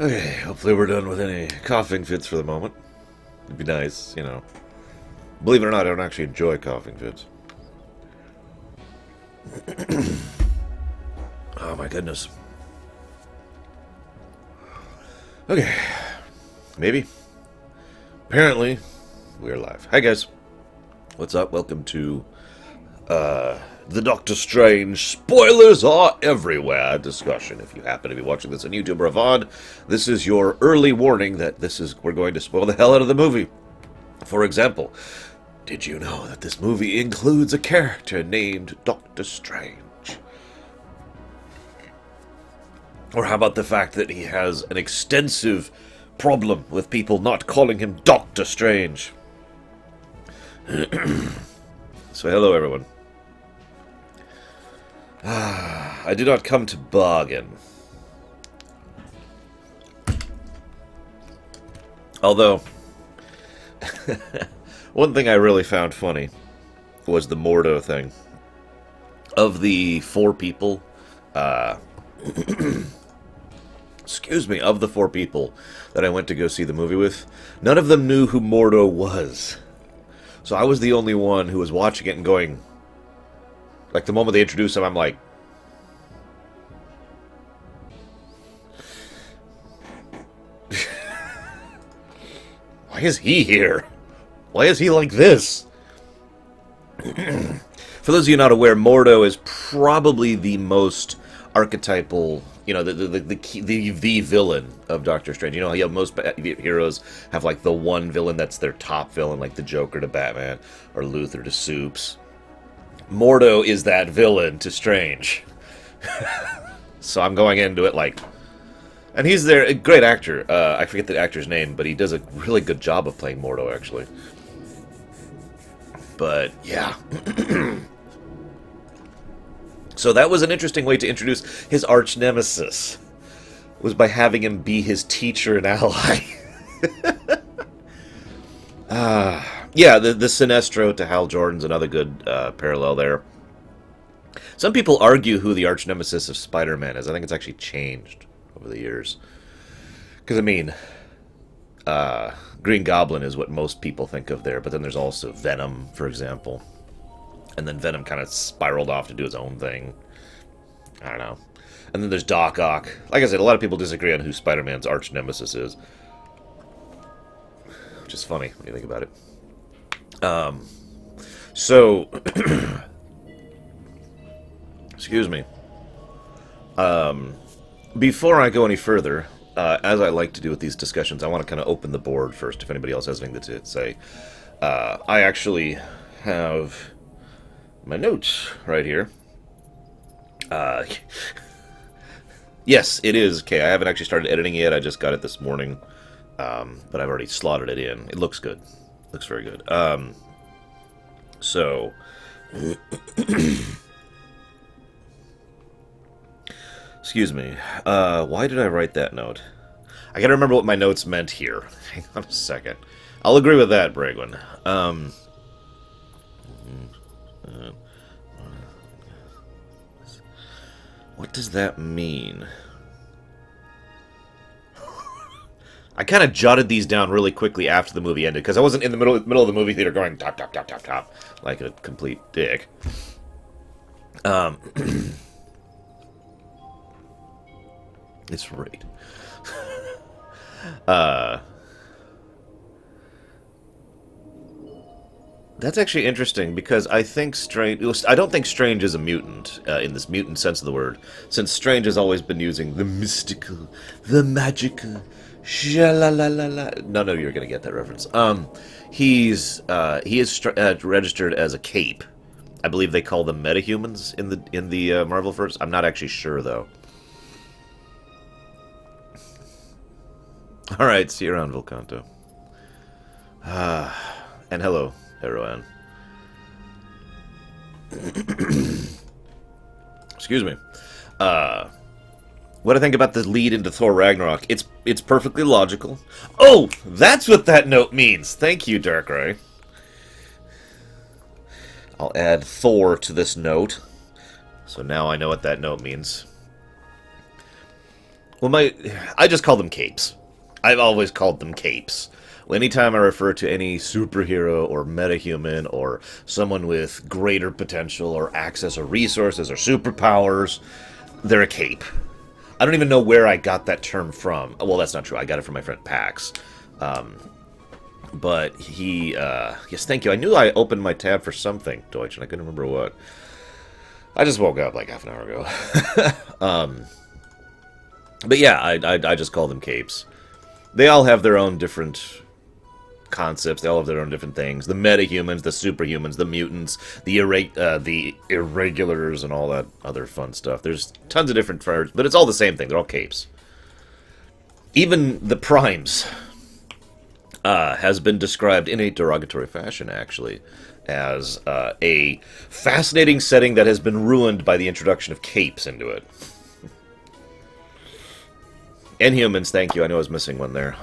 Okay, hopefully we're done with any coughing fits for the moment. It'd be nice, you know. Believe it or not, I don't actually enjoy coughing fits. Oh my goodness. Okay. Maybe. Apparently, we're live. Hi guys. What's up? Welcome to the Doctor Strange Spoilers Are Everywhere discussion. If you happen to be watching this on YouTube or VOD, this is your early warning that we're going to spoil the hell out of the movie. For example, did you know that this movie includes a character named Doctor Strange? Or how about the fact that he has an extensive problem with people not calling him Doctor Strange? So hello everyone. I do not come to bargain. Although, one thing I really found funny was the Mordo thing. Of the four people, excuse me, of the four people that I went to go see the movie with, none of them knew who Mordo was. So I was the only one who was watching it and going, like, the moment they introduced him, I'm like, why is he here? Why is he like this? For those of you not aware, Mordo is probably the most archetypal, you know, the villain of Doctor Strange. You know, most heroes have like the one villain that's their top villain, like the Joker to Batman or Luther to Supes. Mordo is that villain to Strange. So I'm going into it like... And he's there, a great actor. I forget the actor's name, but he does a really good job of playing Mordo, actually. But, yeah. So that was an interesting way to introduce his arch nemesis. Was by having him be his teacher and ally. Yeah, the Sinestro to Hal Jordan's another good parallel there. Some people argue who the arch nemesis of Spider-Man is. I think it's actually changed over the years. Because, I mean, Green Goblin is what most people think of there, but then there's also Venom, for example. And then Venom kind of spiraled off to do his own thing. I don't know. And then there's Doc Ock. Like I said, a lot of people disagree on who Spider-Man's arch nemesis is. Which is funny when you think about it. So, excuse me. Before I go any further, as I like to do with these discussions, I want to kind of open the board first, if anybody else has anything to say. I actually have my notes right here. Yes, it is. Okay, I haven't actually started editing yet. I just got it this morning. But I've already slotted it in. It looks good. Looks very good. So... Excuse me. Why did I write that note? I gotta remember what my notes meant here. Hang on a second. I'll agree with that, Bragwin. What does that mean? I kind of jotted these down really quickly after the movie ended, because I wasn't in the middle of the movie theater going top, top, top, top, top, like a complete dick. It's right. That's actually interesting, because I think Strange... I don't think Strange is a mutant, in this mutant sense of the word, since Strange has always been using the mystical, the magical, sha-la-la-la-la. None of you are going to get that reference. He is registered as a cape. I believe they call them metahumans in the Marvel verse. I'm not actually sure, though. Alright, see you around, Volcanto. And hello, Erwan. Excuse me. What I think about the lead into Thor Ragnarok, it's perfectly logical. Oh, that's what that note means! Thank you, Darkrai. I'll add Thor to this note. So now I know what that note means. Well, I just call them capes. I've always called them capes. Anytime I refer to any superhero or metahuman or someone with greater potential or access or resources or superpowers, they're a cape. I don't even know where I got that term from. Well, that's not true. I got it from my friend Pax. But he, yes, thank you. I knew I opened my tab for something, Deutsch, and I couldn't remember what. I just woke up like half an hour ago. But yeah, I just call them capes. They all have their own different concepts. They all have their own different things. The metahumans, the superhumans, the mutants, the irregulars, and all that other fun stuff. There's tons of different fires, but it's all the same thing. They're all capes. Even the primes has been described in a derogatory fashion, actually, as a fascinating setting that has been ruined by the introduction of capes into it. Inhumans, thank you. I know I was missing one there.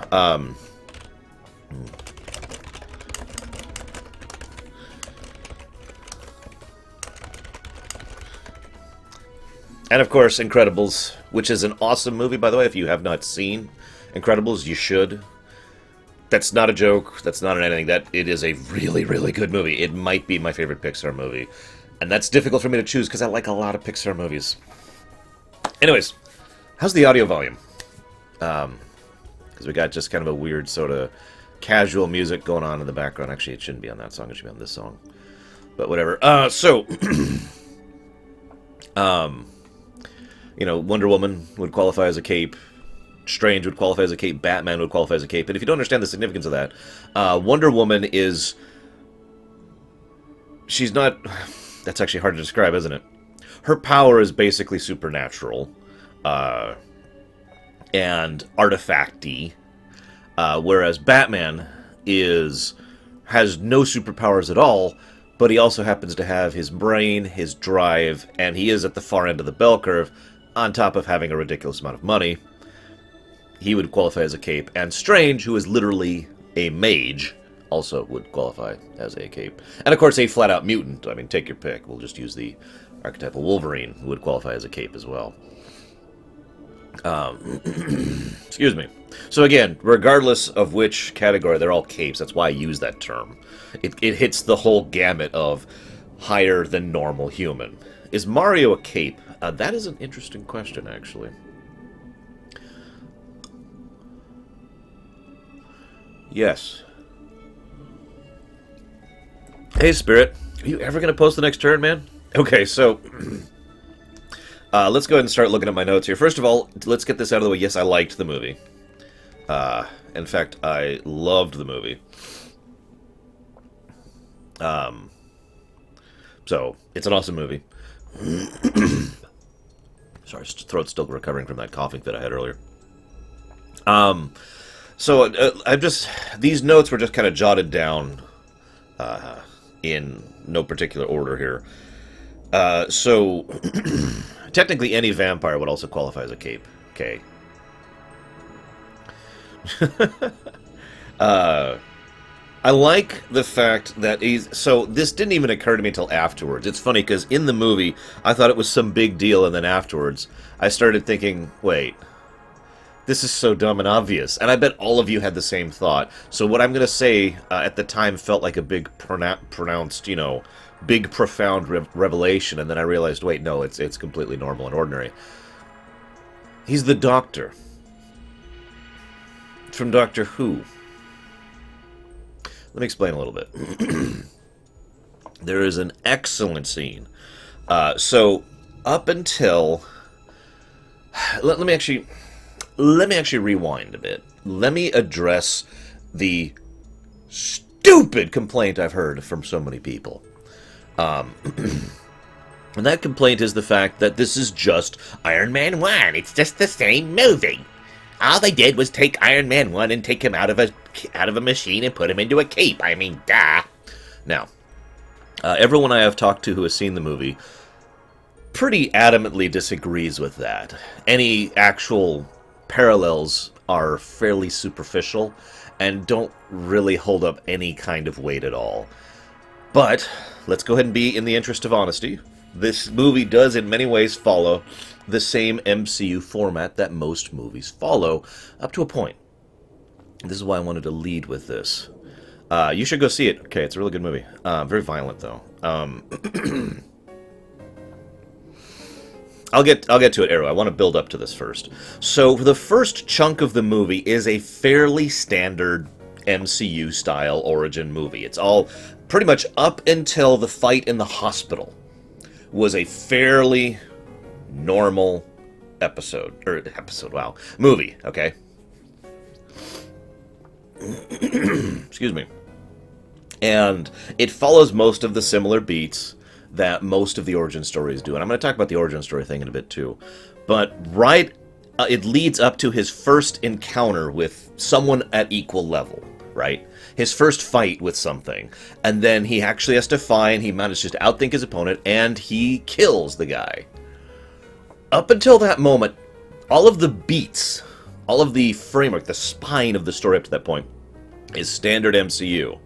And of course, Incredibles, which is an awesome movie, by the way. If you have not seen Incredibles, you should. That's not a joke. That's not anything. It is a really, really good movie. It might be my favorite Pixar movie. And that's difficult for me to choose because I like a lot of Pixar movies. Anyways, how's the audio volume? Because we got just kind of a weird sort of casual music going on in the background. Actually, it shouldn't be on that song. It should be on this song. But whatever. You know, Wonder Woman would qualify as a cape. Strange would qualify as a cape. Batman would qualify as a cape. And if you don't understand the significance of that, Wonder Woman is... She's not... That's actually hard to describe, isn't it? Her power is basically supernatural. And artifact-y. Whereas Batman has no superpowers at all, but he also happens to have his brain, his drive, and he is at the far end of the bell curve, on top of having a ridiculous amount of money. He would qualify as a cape. And Strange, who is literally a mage, also would qualify as a cape. And of course, a flat-out mutant. I mean, take your pick. We'll just use the archetypal Wolverine, who would qualify as a cape as well. Excuse me. So again, regardless of which category, they're all capes. That's why I use that term. It hits the whole gamut of higher than normal human. Is Mario a cape? That is an interesting question, actually. Yes. Hey, Spirit. Are you ever going to post the next turn, man? Okay, so... let's go ahead and start looking at my notes here. First of all, let's get this out of the way. Yes, I liked the movie. In fact, I loved the movie. So, it's an awesome movie. Sorry, throat's still recovering from that coughing fit I had earlier. These notes were just kind of jotted down in no particular order here. Technically any vampire would also qualify as a cape. Okay. I like the fact that this didn't even occur to me until afterwards. It's funny because in the movie, I thought it was some big deal, and then afterwards, I started thinking, wait, this is so dumb and obvious. And I bet all of you had the same thought. So what I'm going to say at the time felt like a big pronounced, big profound revelation, and then I realized, wait, no, it's completely normal and ordinary. He's the Doctor. From Doctor Who. Let me explain a little bit. There is an excellent scene. So up until let me actually rewind a bit. Let me address the stupid complaint I've heard from so many people. And that complaint is the fact that this is just Iron Man 1. It's just the same movie. All they did was take Iron Man 1 and take him out of a machine and put him into a cape. I mean, duh. Now, everyone I have talked to who has seen the movie pretty adamantly disagrees with that. Any actual parallels are fairly superficial and don't really hold up any kind of weight at all. But let's go ahead and be in the interest of honesty. this movie does in many ways follow the same MCU format that most movies follow, up to a point. This is why I wanted to lead with this. You should go see it. Okay, it's a really good movie. Very violent, though. I'll get to it, Arrow. I want to build up to this first. So the first chunk of the movie is a fairly standard MCU-style origin movie. It's all pretty much up until the fight in the hospital was a fairly normal movie, okay? Excuse me. And it follows most of the similar beats that most of the origin stories do. And I'm going to talk about the origin story thing in a bit too. But it leads up to his first encounter with someone at equal level, right? His first fight with something. And then he actually has to he manages to outthink his opponent, and he kills the guy. Up until that moment, all of the beats, all of the framework, the spine of the story up to that point is standard MCU.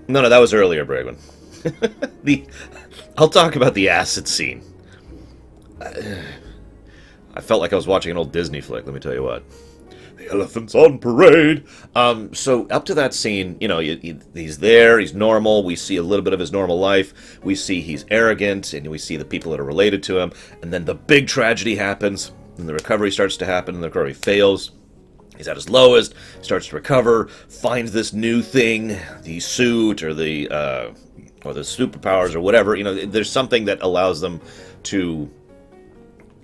No, that was earlier, Bragwin. I'll talk about the acid scene. I felt like I was watching an old Disney flick, let me tell you what. The elephant's on parade! So up to that scene, he's there, he's normal, we see a little bit of his normal life, we see he's arrogant, and we see the people that are related to him, and then the big tragedy happens, and the recovery starts to happen, and the recovery fails. He's at his lowest, starts to recover, finds this new thing, the suit or the superpowers or whatever. There's something that allows them to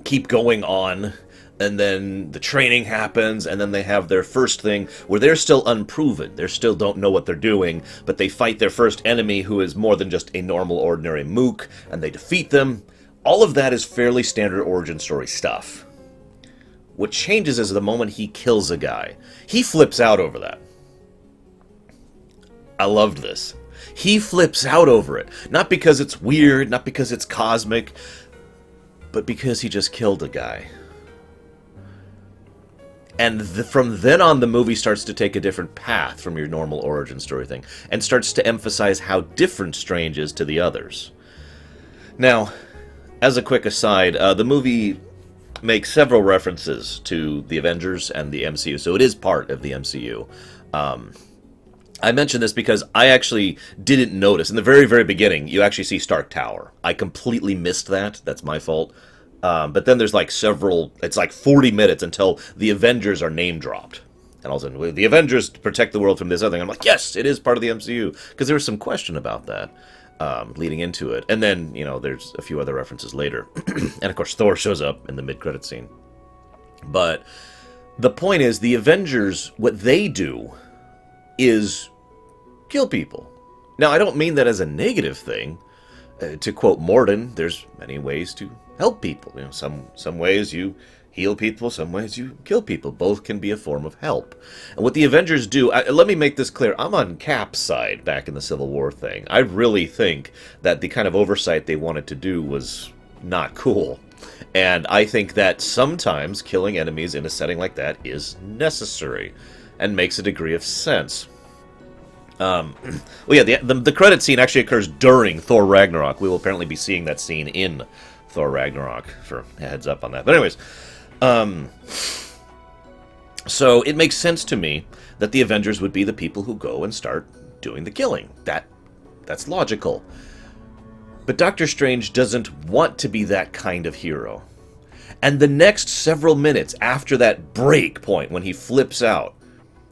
keep going on, and then the training happens, and then they have their first thing where they're still unproven. They still don't know what they're doing, but they fight their first enemy who is more than just a normal, ordinary mook, and they defeat them. All of that is fairly standard origin story stuff. What changes is the moment he kills a guy. He flips out over that. I loved this. He flips out over it. Not because it's weird, not because it's cosmic, but because he just killed a guy. And from then on, the movie starts to take a different path from your normal origin story thing, and starts to emphasize how different Strange is to the others. Now, as a quick aside, the movie makes several references to the Avengers and the MCU, so it is part of the MCU. I mention this because I actually didn't notice. In the very, very beginning, you actually see Stark Tower. I completely missed that. That's my fault. But then there's it's like 40 minutes until the Avengers are name-dropped. And all of a sudden, the Avengers protect the world from this other thing. I'm like, yes, it is part of the MCU. Because there was some question about that leading into it. And then, there's a few other references later. And, of course, Thor shows up in the mid-credit scene. But the point is, the Avengers, what they do is kill people. Now, I don't mean that as a negative thing. To quote Mordo, there's many ways to help people. Some ways you heal people, some ways you kill people. Both can be a form of help. And what the Avengers do, let me make this clear, I'm on Cap's side back in the Civil War thing. I really think that the kind of oversight they wanted to do was not cool. And I think that sometimes killing enemies in a setting like that is necessary and makes a degree of sense. The credit scene actually occurs during Thor Ragnarok. We will apparently be seeing that scene in Thor Ragnarok, for a heads up on that. But anyways, so it makes sense to me that the Avengers would be the people who go and start doing the killing. That's logical. But Doctor Strange doesn't want to be that kind of hero. And the next several minutes after that break point when he flips out,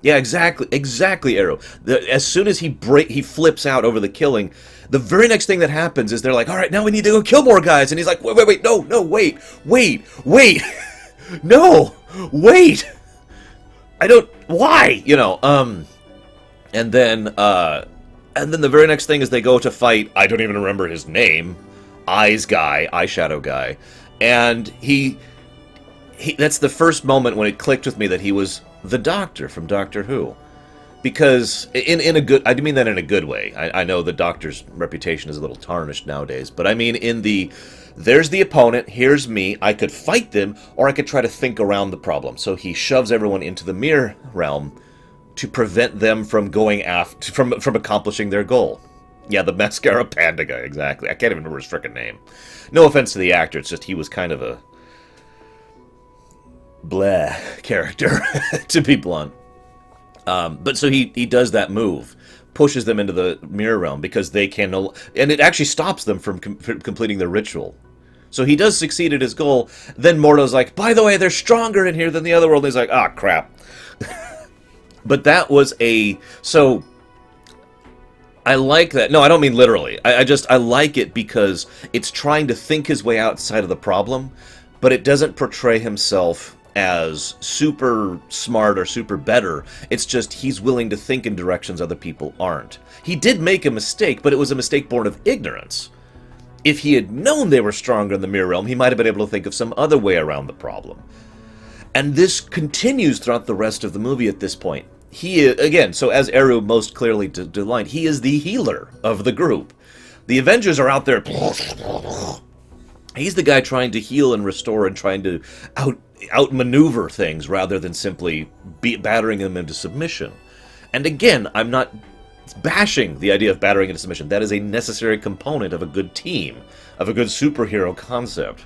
yeah, exactly, Arrow. As soon as he flips out over the killing, the very next thing that happens is they're like, all right, now we need to go kill more guys. And he's like, wait, no, wait, no, wait. I don't, why? And then the very next thing is they go to fight, I don't even remember his name, Eyeshadow guy. And that's the first moment when it clicked with me that he was the Doctor from Doctor Who. Because, I mean that in a good way. I know the Doctor's reputation is a little tarnished nowadays, but I mean there's the opponent, here's me, I could fight them, or I could try to think around the problem. So he shoves everyone into the mirror realm to prevent them from going from accomplishing their goal. Yeah, the mascara panda guy, exactly. I can't even remember his frickin' name. No offense to the actor, it's just he was kind of a blah character, to be blunt. But so he does that move, pushes them into the mirror realm because they can no, and it actually stops them from completing their ritual. So he does succeed at his goal. Then Mordo's like, by the way, they're stronger in here than the other world. And he's like, ah, crap. But that was so I like that. No, I don't mean literally. I like it because it's trying to think his way outside of the problem, but it doesn't portray himself as super smart or super better. It's just he's willing to think in directions other people aren't. He did make a mistake, but it was a mistake born of ignorance. If he had known they were stronger in the mirror realm, he might have been able to think of some other way around the problem. And this continues throughout the rest of the movie at this point. He, again, so as Eru most clearly delineated, he is the healer of the group. The Avengers are out there. He's the guy trying to heal and restore and trying to outmaneuver things rather than simply battering them into submission. And again, I'm not bashing the idea of battering into submission. That is a necessary component of a good team, of a good superhero concept.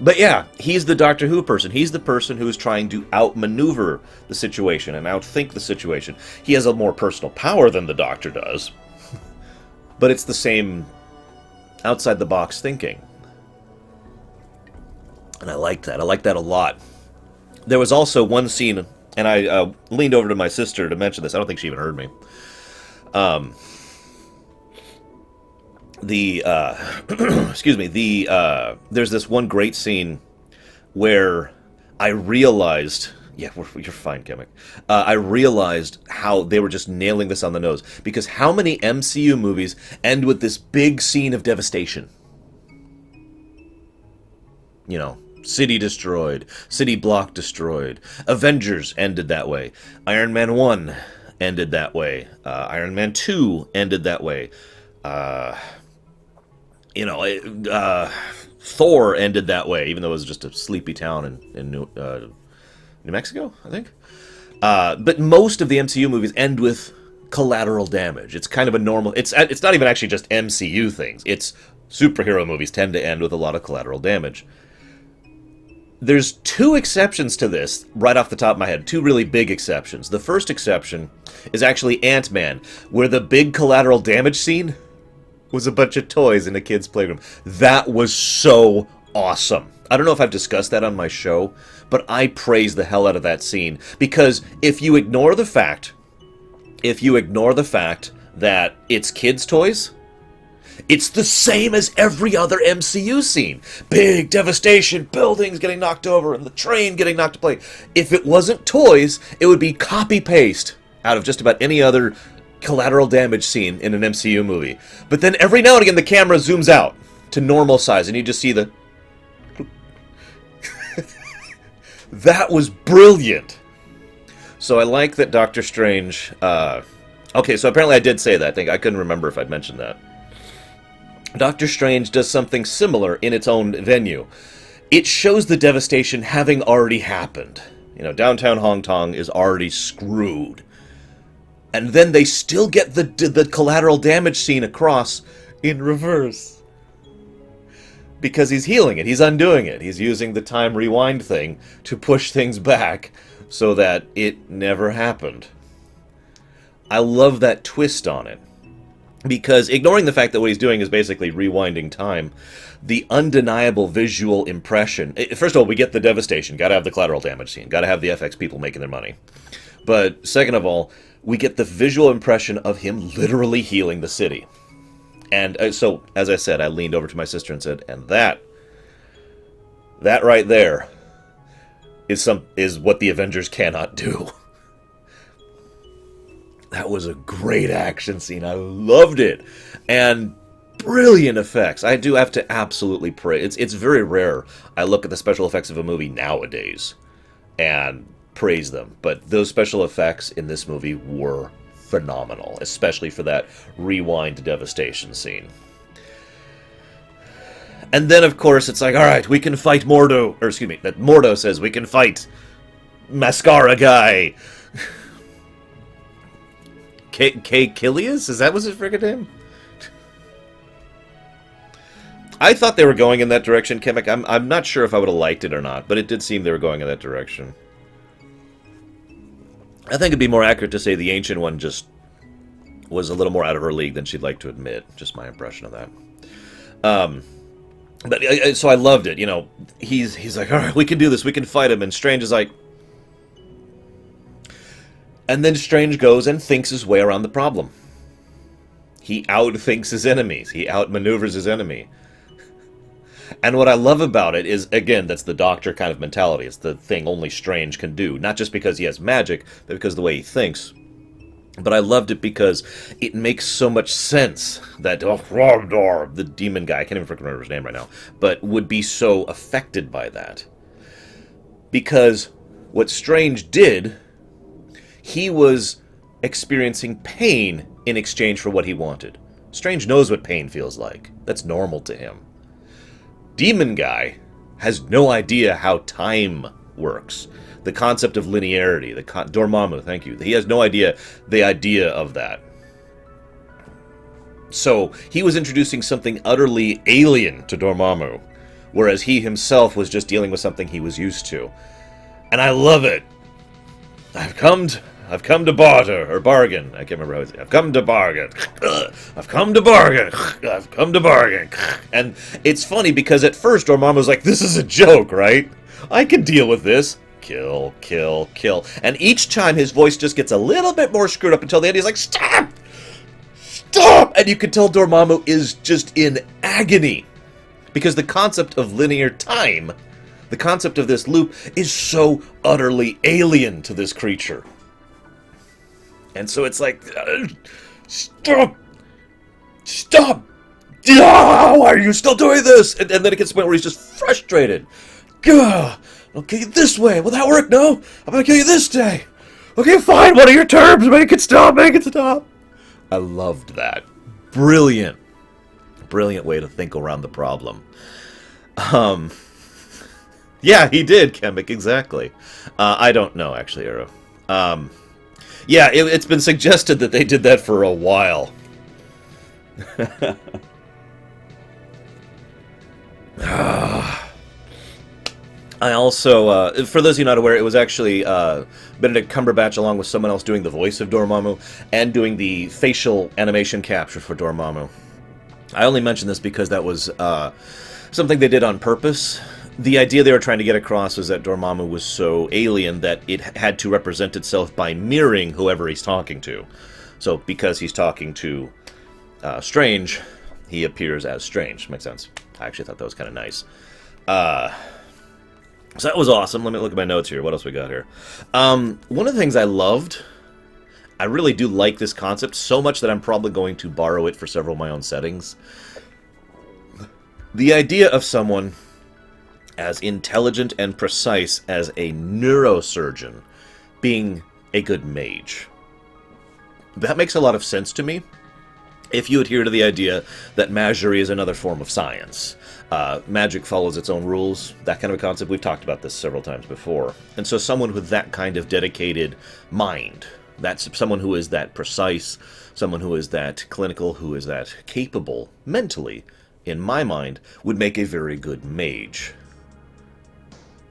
But yeah, he's the Doctor Who person. He's the person who is trying to outmaneuver the situation and outthink the situation. He has a more personal power than the Doctor does, but it's the same outside-the-box thinking. And I like that. I like that a lot. There was also one scene, and I leaned over to my sister to mention this. I don't think she even heard me. Excuse me, there's this one great scene where I realized, yeah, you're fine, Kemek. I realized how they were just nailing this on the nose, because how many MCU movies end with this big scene of devastation? You know, city destroyed, city block destroyed. Avengers ended that way. Iron Man 1 ended that way. Iron Man 2 ended that way. Thor ended that way, even though it was just a sleepy town in New Mexico, I think. But most of the MCU movies end with collateral damage. It's kind of a normal. It's not even actually just MCU things. It's superhero movies tend to end with a lot of collateral damage. There's two exceptions to this right off the top of my head. Two really big exceptions. The first exception is actually Ant-Man, where the big collateral damage scene was a bunch of toys in a kid's playroom. That was so awesome. I don't know if I've discussed that on my show, but I praise the hell out of that scene, because if you ignore the fact that it's kids' toys, it's the same as every other MCU scene. Big devastation, buildings getting knocked over, and the train getting knocked to play. If it wasn't toys, it would be copy-paste out of just about any other collateral damage scene in an MCU movie. But then every now and again the camera zooms out to normal size and you just see the... That was brilliant. So I like that Doctor Strange... Okay, so apparently I did say that. I couldn't remember if I'd mentioned that. Doctor Strange does something similar in its own venue. It shows the devastation having already happened. You know, downtown Hong Kong is already screwed. And then they still get the collateral damage scene across in reverse. Because he's healing it, he's undoing it. He's using the time rewind thing to push things back so that it never happened. I love that twist on it. Because ignoring the fact that what he's doing is basically rewinding time, the undeniable visual impression... First of all, we get the devastation. Gotta have the collateral damage scene. Gotta have the FX people making their money. But second of all, we get the visual impression of him literally healing the city. And so, as I said, I leaned over to my sister and said, and that right there is what the Avengers cannot do. That was a great action scene. I loved it. And brilliant effects. I do have to absolutely praise. It's very rare I look at the special effects of a movie nowadays and praise them. But those special effects in this movie were phenomenal, especially for that rewind devastation scene. And then, of course, it's like, all right, we can fight Mordo. Or, excuse me, that Mordo says we can fight Mascara Guy. Kilias? Is that was his friggin' name? I thought they were going in that direction, Kemek. I'm not sure if I would have liked it or not, but it did seem they were going in that direction. I think it'd be more accurate to say the Ancient One just was a little more out of her league than she'd like to admit. Just my impression of that. But so I loved it. You know, he's like, all right, we can do this. We can fight him. And Strange is like... And then Strange goes and thinks his way around the problem. He outthinks his enemies. He outmaneuvers his enemy. And what I love about it is, again, that's the Doctor kind of mentality. It's the thing only Strange can do. Not just because he has magic, but because of the way he thinks. But I loved it because it makes so much sense that the demon guy, I can't even freaking remember his name right now, but would be so affected by that. Because what Strange did, he was experiencing pain in exchange for what he wanted. Strange knows what pain feels like. That's normal to him. Demon Guy has no idea how time works. The concept of linearity. Dormammu, thank you. He has no idea the idea of that. So, he was introducing something utterly alien to Dormammu, whereas he himself was just dealing with something he was used to. And I love it. I've come to barter, or bargain. I can't remember how it's... I've come to bargain. I've come to bargain. I've come to bargain. And it's funny because at first Dormammu's like, this is a joke, right? I can deal with this. Kill, kill, kill. And each time his voice just gets a little bit more screwed up until the end he's like, stop! Stop! And you can tell Dormammu is just in agony. Because the concept of linear time, the concept of this loop, is so utterly alien to this creature. And so it's like, stop! Stop! Why are you still doing this? And then it gets to the point where he's just frustrated. Gah! I'll kill you this way. Will that work? No? I'm gonna kill you this day. Okay, fine. What are your terms? Make it stop. Make it stop. I loved that. Brilliant. Brilliant way to think around the problem. Yeah, he did, Kemek, exactly. I don't know, actually, Arrow. Yeah, it's been suggested that they did that for a while. I also, for those of you not aware, it was actually Benedict Cumberbatch along with someone else doing the voice of Dormammu and doing the facial animation capture for Dormammu. I only mention this because that was something they did on purpose. The idea they were trying to get across was that Dormammu was so alien that it had to represent itself by mirroring whoever he's talking to. So because he's talking to Strange, he appears as Strange. Makes sense. I actually thought that was kind of nice. So that was awesome. Let me look at my notes here. What else we got here? One of the things I loved, I really do like this concept so much that I'm probably going to borrow it for several of my own settings. The idea of someone as intelligent and precise as a neurosurgeon being a good mage. That makes a lot of sense to me if you adhere to the idea that magiry is another form of science. Magic follows its own rules, that kind of a concept. We've talked about this several times before. And so someone with that kind of dedicated mind, that's someone who is that precise, someone who is that clinical, who is that capable mentally, in my mind, would make a very good mage.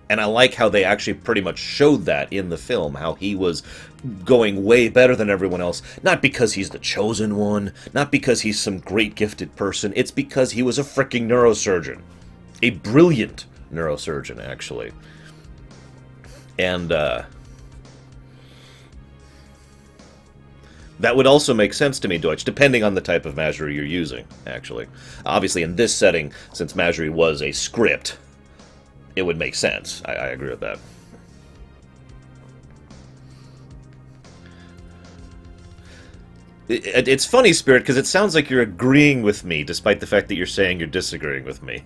And I like how they actually pretty much showed that in the film, how he was going way better than everyone else, not because he's the chosen one, not because he's some great gifted person, it's because he was a freaking neurosurgeon. A brilliant neurosurgeon, actually. And, that would also make sense to me, Deutsch, depending on the type of magiry you're using, actually. Obviously, in this setting, since magiry was a script, it would make sense. I agree with that. It's funny, Spirit, because it sounds like you're agreeing with me, despite the fact that you're saying you're disagreeing with me.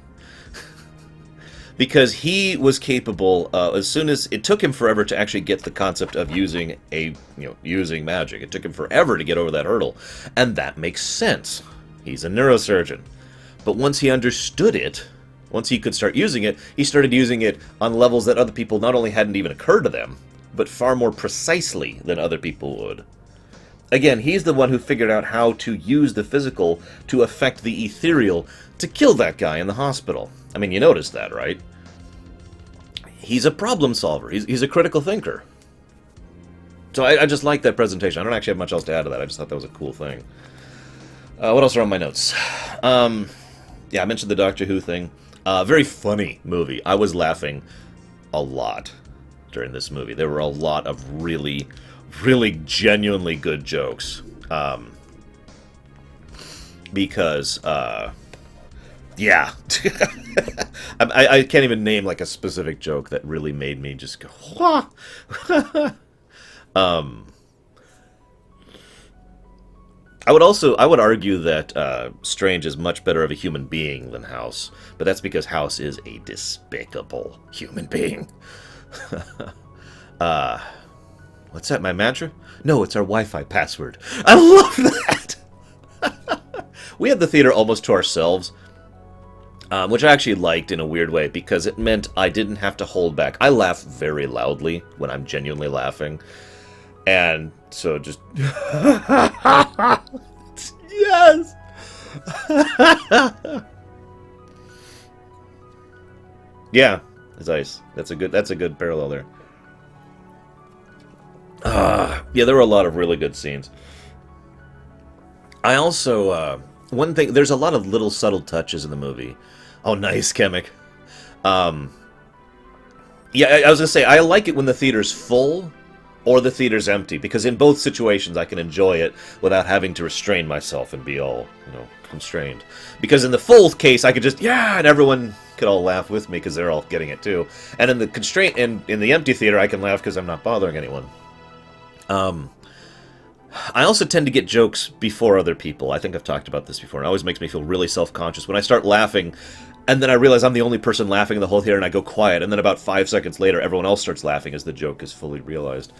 Because he was capable, as soon as... It took him forever to actually get the concept of using using magic. It took him forever to get over that hurdle. And that makes sense. He's a neurosurgeon. But once he understood it, once he could start using it, he started using it on levels that other people not only hadn't even occurred to them, but far more precisely than other people would. Again, he's the one who figured out how to use the physical to affect the ethereal to kill that guy in the hospital. I mean, you noticed that, right? He's a problem solver. He's a critical thinker. So I just like that presentation. I don't actually have much else to add to that. I just thought that was a cool thing. What else are on my notes? Yeah, I mentioned the Doctor Who thing. Very funny movie. I was laughing a lot during this movie. There were a lot of really, really genuinely good jokes. Because, yeah. I can't even name like a specific joke that really made me just go, wah! I would argue that Strange is much better of a human being than House, but that's because House is a despicable human being. What's that, my mantra? No, it's our Wi-Fi password. I love that! We had the theater almost to ourselves, which I actually liked in a weird way, because it meant I didn't have to hold back. I laugh very loudly when I'm genuinely laughing, and so just... Yes! Yeah, it's ice. That's a good parallel there. Yeah, there were a lot of really good scenes. I also, one thing, there's a lot of little subtle touches in the movie. Oh, nice, Kemek. Yeah, I was gonna say, I like it when the theater's full or the theater's empty, because in both situations I can enjoy it without having to restrain myself and be all, constrained. Because in the full case, I could just, yeah, and everyone could all laugh with me because they're all getting it too. And in the constraint, in the empty theater, I can laugh because I'm not bothering anyone. I also tend to get jokes before other people. I think I've talked about this before. It always makes me feel really self-conscious when I start laughing, and then I realize I'm the only person laughing in the whole theater, and I go quiet, and then about 5 seconds later, everyone else starts laughing as the joke is fully realized.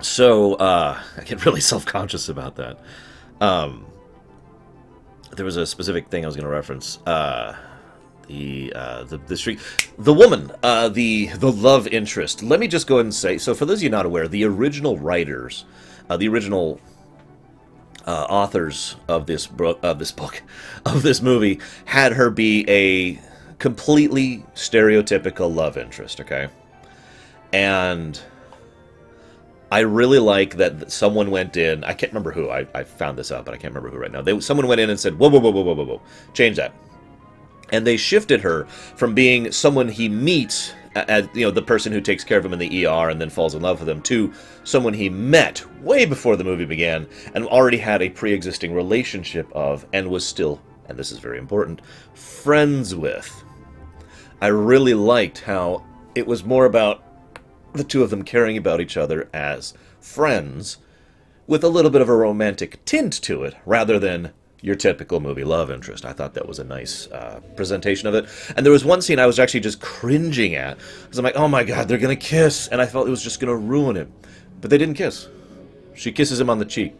So I get really self-conscious about that. There was a specific thing I was going to reference. The street, the woman, the love interest. Let me just go ahead and say, so for those of you not aware, the original writers, the original authors of this movie had her be a completely stereotypical love interest, okay? And I really like that someone went in, I can't remember who, I found this out, but I can't remember who right now. Someone went in and said, whoa, whoa, whoa, whoa, whoa, whoa, whoa, change that. And they shifted her from being someone he meets, as the person who takes care of him in the ER and then falls in love with him, to someone he met way before the movie began and already had a pre-existing relationship of, and was still, and this is very important, friends with. I really liked how it was more about the two of them caring about each other as friends, with a little bit of a romantic tint to it, rather than your typical movie love interest. I thought that was a nice presentation of it. And there was one scene I was actually just cringing at, because I'm like, oh my god, they're going to kiss, and I felt it was just going to ruin it. But they didn't kiss. She kisses him on the cheek,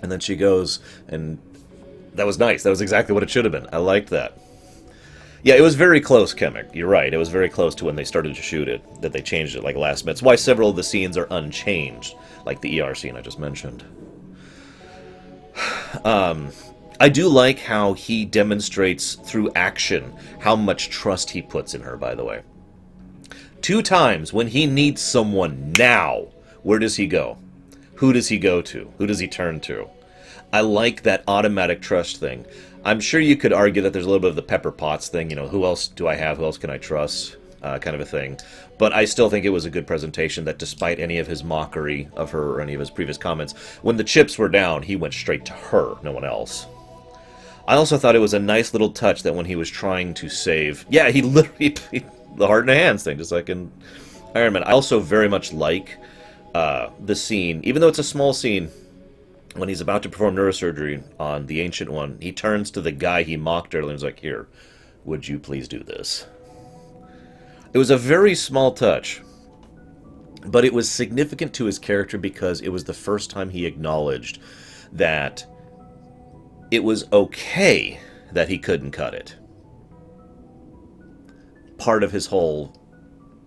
and then she goes, and that was nice. That was exactly what it should have been. I liked that. Yeah, it was very close, Kemek. You're right. It was very close to when they started to shoot it, that they changed it like last minute. It's why several of the scenes are unchanged, like the ER scene I just mentioned. I do like how he demonstrates through action how much trust he puts in her, by the way. 2 times when he needs someone now, where does he go? Who does he go to? Who does he turn to? I like that automatic trust thing. I'm sure you could argue that there's a little bit of the Pepper Potts thing, who else do I have, who else can I trust, kind of a thing. But I still think it was a good presentation, that despite any of his mockery of her or any of his previous comments, when the chips were down, he went straight to her, no one else. I also thought it was a nice little touch that when he was trying to save... Yeah, he literally... the heart in the hands thing, just like in Iron Man. I also very much like the scene, even though it's a small scene, when he's about to perform neurosurgery on the Ancient One, he turns to the guy he mocked earlier and is like, here, would you please do this? It was a very small touch, but it was significant to his character because it was the first time he acknowledged that it was okay that he couldn't cut it. Part of his whole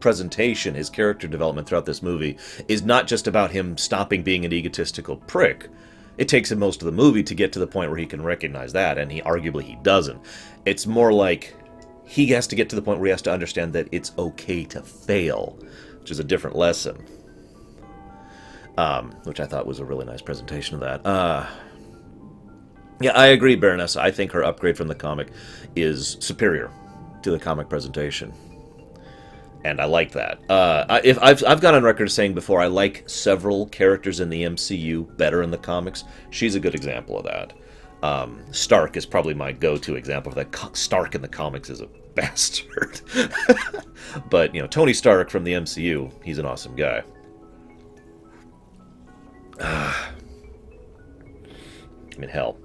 presentation, his character development throughout this movie, is not just about him stopping being an egotistical prick. It takes him most of the movie to get to the point where he can recognize that, and arguably he doesn't. It's more like he has to get to the point where he has to understand that it's okay to fail, which is a different lesson. Which I thought was a really nice presentation of that. Yeah, I agree, Baroness. I think her upgrade from the comic is superior to the comic presentation. And I like that. I've gone on record saying before, I like several characters in the MCU better in the comics. She's a good example of that. Stark is probably my go-to example of that. Stark in the comics is a bastard. But, Tony Stark from the MCU, he's an awesome guy. I'm in hell.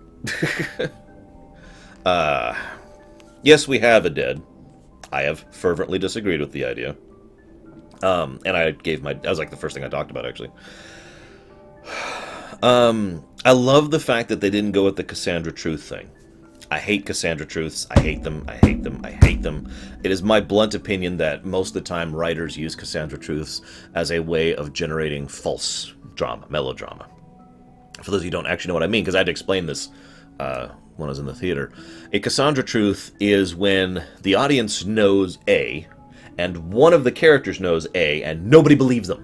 Yes, we have a dead. I have fervently disagreed with the idea. And I was like the first thing I talked about, actually. I love the fact that they didn't go with the Cassandra Truth thing. I hate Cassandra Truths. I hate them. I hate them. I hate them. It is my blunt opinion that most of the time writers use Cassandra Truths as a way of generating false drama, melodrama. For those of you who don't actually know what I mean, because I had to explain this when I was in the theater. A Cassandra Truth is when the audience knows A, and one of the characters knows A, and nobody believes them.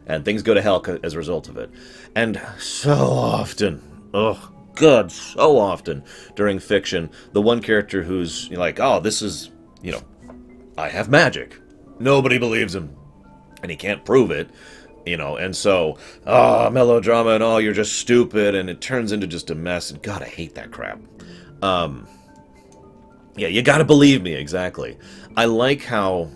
And things go to hell as a result of it. And so often, oh God, so often during fiction, the one character who's like, oh, this is, I have magic. Nobody believes him. And he can't prove it. And so, melodrama and you're just stupid, and it turns into just a mess, and God, I hate that crap. Yeah, you gotta believe me, exactly. I like how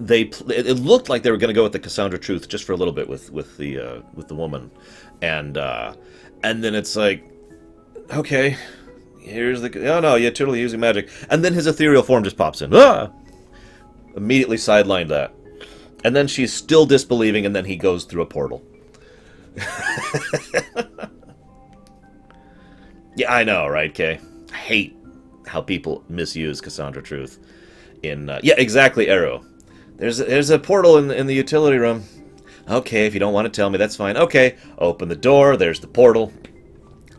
it looked like they were gonna go with the Cassandra Truth just for a little bit with the woman, and then it's like, okay, here's the, oh no, you're totally using magic, and then his ethereal form just pops in, immediately sidelined that. And then she's still disbelieving, and then he goes through a portal. Yeah, I know, right, Kay? I hate how people misuse Cassandra Truth. Yeah, exactly, Arrow. There's a portal in the utility room. Okay, if you don't want to tell me, that's fine. Okay, open the door, there's the portal.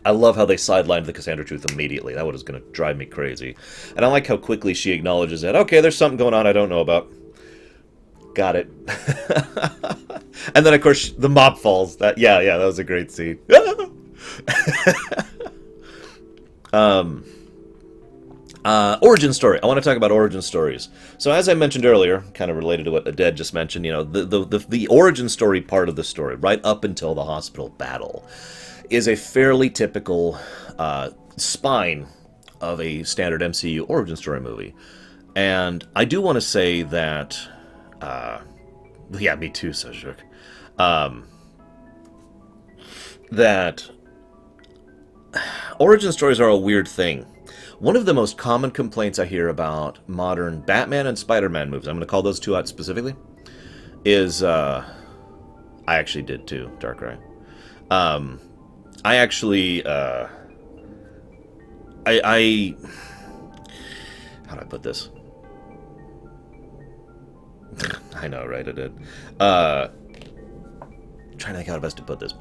I love how they sidelined the Cassandra Truth immediately. That was going to drive me crazy. And I like how quickly she acknowledges that, okay, there's something going on I don't know about. Got it. And then, of course, the mop falls. That was a great scene. Origin story. I want to talk about origin stories. So, as I mentioned earlier, kind of related to what Aded just mentioned, the origin story part of the story, right up until the hospital battle, is a fairly typical spine of a standard MCU origin story movie. And I do want to say that... yeah, me too, Sejuk. That origin stories are a weird thing. One of the most common complaints I hear about modern Batman and Spider-Man movies, I'm going to call those two out specifically, is, I actually did too, Darkrai. I actually, how do I put this? I know, right? I did. Trying to think how best to put this.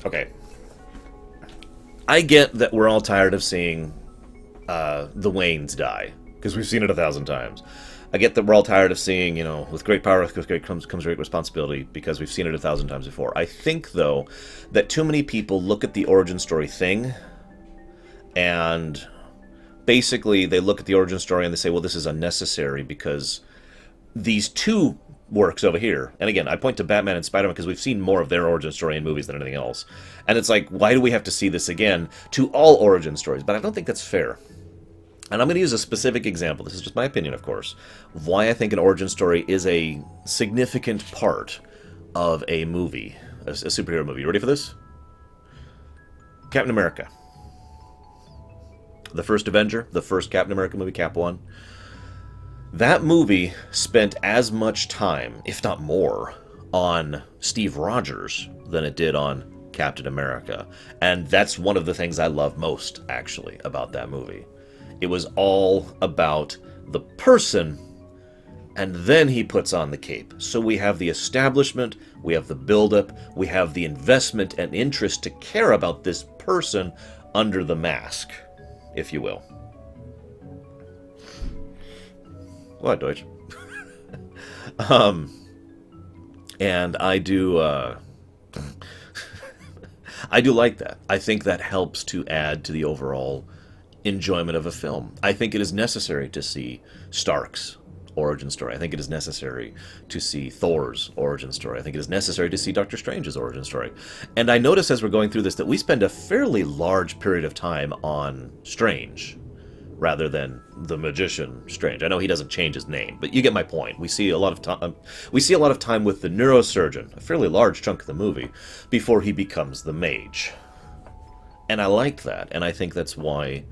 Okay. I get that we're all tired of seeing the Waynes die, because we've seen it 1,000 times. I get that we're all tired of seeing, with great power comes great responsibility, because we've seen it 1,000 times before. I think, though, that too many people look at the origin story thing, and basically they look at the origin story and they say, well, this is unnecessary, because these two works over here, and again, I point to Batman and Spider-Man because we've seen more of their origin story in movies than anything else. And it's like, why do we have to see this again to all origin stories? But I don't think that's fair. And I'm going to use a specific example, this is just my opinion, of course, of why I think an origin story is a significant part of a movie, a superhero movie. You ready for this? Captain America. The first Avenger, the first Captain America movie, Cap 1. That movie spent as much time, if not more, on Steve Rogers than it did on Captain America. And that's one of the things I love most, actually, about that movie. It was all about the person and then he puts on the cape. So we have the establishment, we have the buildup, we have the investment and interest to care about this person under the mask, if you will. What, Deutsch? And I do like that. I think that helps to add to the overall enjoyment of a film. I think it is necessary to see Stark's origin story. I think it is necessary to see Thor's origin story. I think it is necessary to see Doctor Strange's origin story. And I notice as we're going through this that we spend a fairly large period of time on Strange rather than the magician Strange. I know he doesn't change his name, but you get my point. We see a lot of time. We see a lot of time with the neurosurgeon, a fairly large chunk of the movie, before he becomes the mage. And I like that, and I think that's why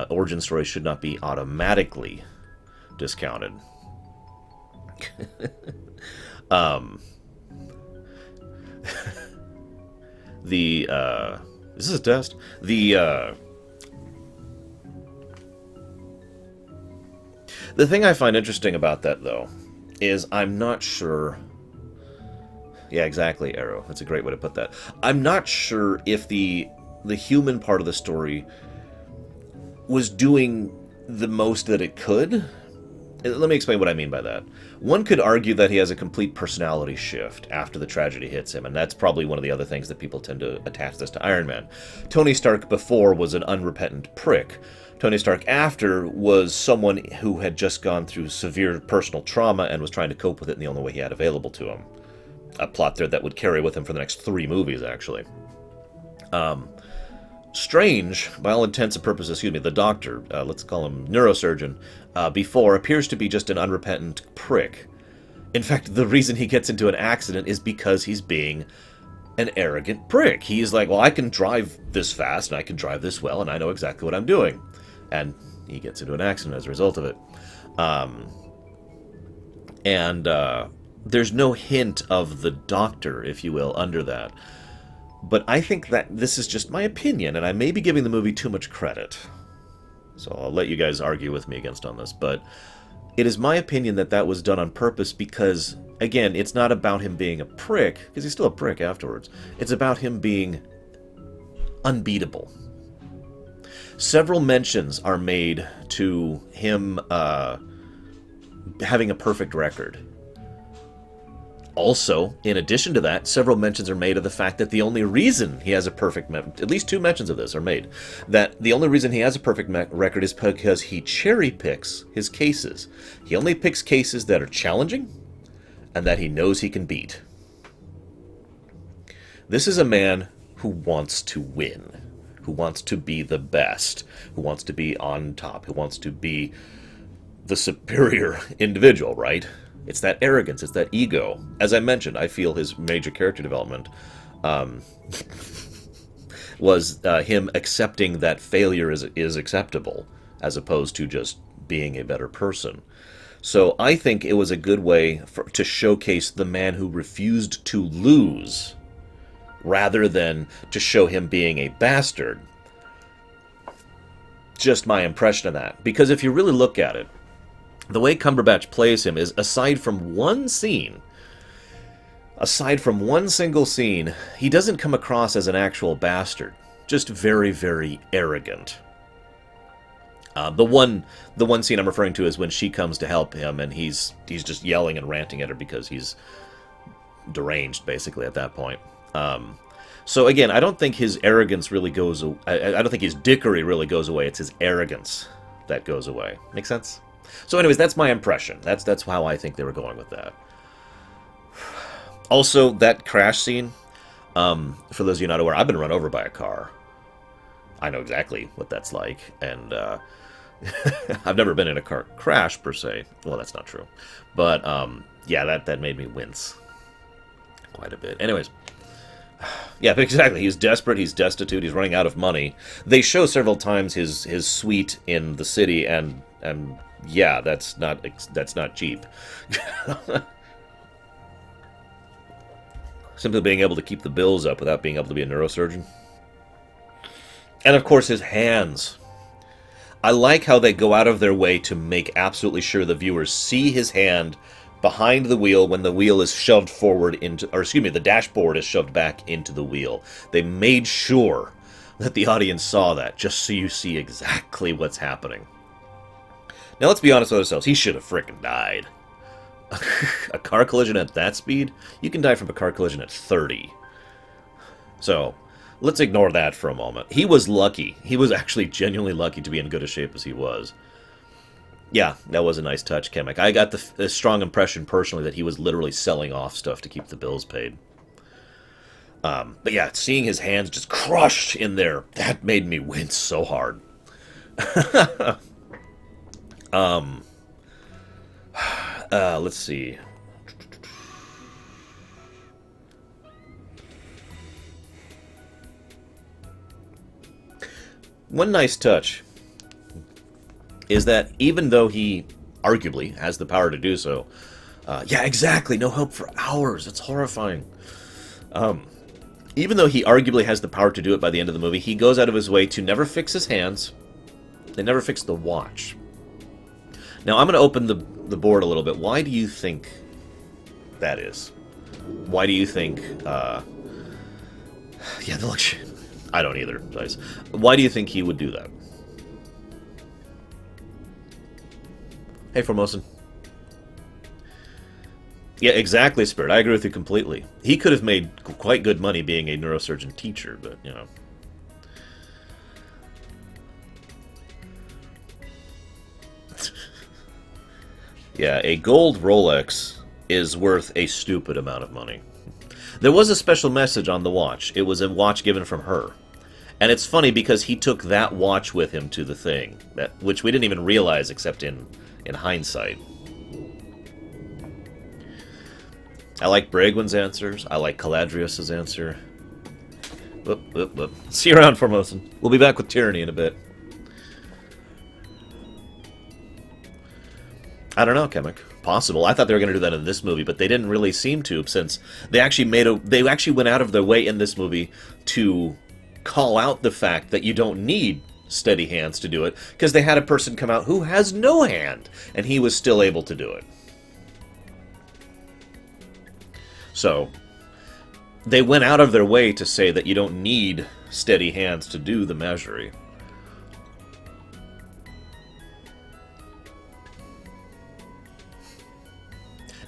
origin stories should not be automatically discounted. Is this a test? The thing I find interesting about that, though, is I'm not sure... Yeah, exactly, Arrow. That's a great way to put that. I'm not sure if the human part of the story was doing the most that it could. Let me explain what I mean by that. One could argue that he has a complete personality shift after the tragedy hits him, and that's probably one of the other things that people tend to attach this to Iron Man. Tony Stark before was an unrepentant prick. Tony Stark after was someone who had just gone through severe personal trauma and was trying to cope with it in the only way he had available to him. A plot thread that would carry with him for the next 3 movies, actually. Strange, by all intents and purposes, the doctor, let's call him neurosurgeon, before appears to be just an unrepentant prick. In fact, the reason he gets into an accident is because he's being an arrogant prick. He's like, well, I can drive this fast, and I can drive this well, and I know exactly what I'm doing. And he gets into an accident as a result of it. There's no hint of the doctor, if you will, under that. But I think that this is just my opinion, and I may be giving the movie too much credit. So I'll let you guys argue with me on this. But it is my opinion that that was done on purpose because, again, it's not about him being a prick, because he's still a prick afterwards. It's about him being unbeatable. Several mentions are made to him having a perfect record. Also, in addition to that, several mentions are made of the fact that the only reason he has a perfect... at least 2 mentions of this are made. That the only reason he has a perfect record is because he cherry-picks his cases. He only picks cases that are challenging and that he knows he can beat. This is a man who wants to win, who wants to be the best, who wants to be on top, who wants to be the superior individual, right? It's that arrogance, it's that ego. As I mentioned, I feel his major character development was him accepting that failure is acceptable, as opposed to just being a better person. So I think it was a good way to showcase the man who refused to lose, rather than to show him being a bastard. Just my impression of that. Because if you really look at it, the way Cumberbatch plays him is, aside from one single scene, he doesn't come across as an actual bastard. Just very, very arrogant. The one scene I'm referring to is when she comes to help him, and he's just yelling and ranting at her because he's deranged, basically, at that point. So again, I don't think his arrogance really goes away. I don't think his dickery really goes away. It's his arrogance that goes away. Make sense? So anyways, that's my impression. That's how I think they were going with that. Also, that crash scene, for those of you not aware, I've been run over by a car. I know exactly what that's like, and I've never been in a car crash, per se. Well, that's not true. But, yeah, that made me wince quite a bit. Anyways, yeah, exactly. He's desperate, he's destitute, he's running out of money. They show several times his suite in the city, and yeah, that's not cheap. Simply being able to keep the bills up without being able to be a neurosurgeon. And of course his hands. I like how they go out of their way to make absolutely sure the viewers see his hand behind the wheel when the wheel is shoved forward into, or excuse me, the dashboard is shoved back into the wheel. They made sure that the audience saw that, just so you see exactly what's happening. Now, let's be honest with ourselves. He should have frickin' died. A car collision at that speed? You can die from a car collision at 30. So, let's ignore that for a moment. He was lucky. He was actually genuinely lucky to be in good a shape as he was. Yeah, that was a nice touch, Kemek. I got the strong impression personally that he was literally selling off stuff to keep the bills paid. But yeah, seeing his hands just crushed in there, that made me wince so hard. Let's see. One nice touch is that even though he arguably has the power to do so, yeah, exactly, no help for hours. It's horrifying. Even though he arguably has the power to do it by the end of the movie, he goes out of his way to never fix his hands and never fix the watch. Now, I'm going to open the board a little bit. Why do you think that is? Why do you think... yeah, the luxury... I don't either, guys. Why do you think he would do that? Hey, Formosan. Yeah, exactly, Spirit. I agree with you completely. He could have made quite good money being a neurosurgeon teacher, but, you know... Yeah, a gold Rolex is worth a stupid amount of money. There was a special message on the watch. It was a watch given from her. And it's funny because he took that watch with him to the thing, which we didn't even realize except in hindsight. I like Bragwin's answers. I like Caladrius's answer. Whoop, whoop, whoop. See you around, Formosan. We'll be back with Tyranny in a bit. I don't know, Kemek. Possible. I thought they were going to do that in this movie, but they didn't really seem to, since they actually they actually went out of their way in this movie to call out the fact that you don't need steady hands to do it, because they had a person come out who has no hand, and he was still able to do it. So, they went out of their way to say that you don't need steady hands to do the measuring.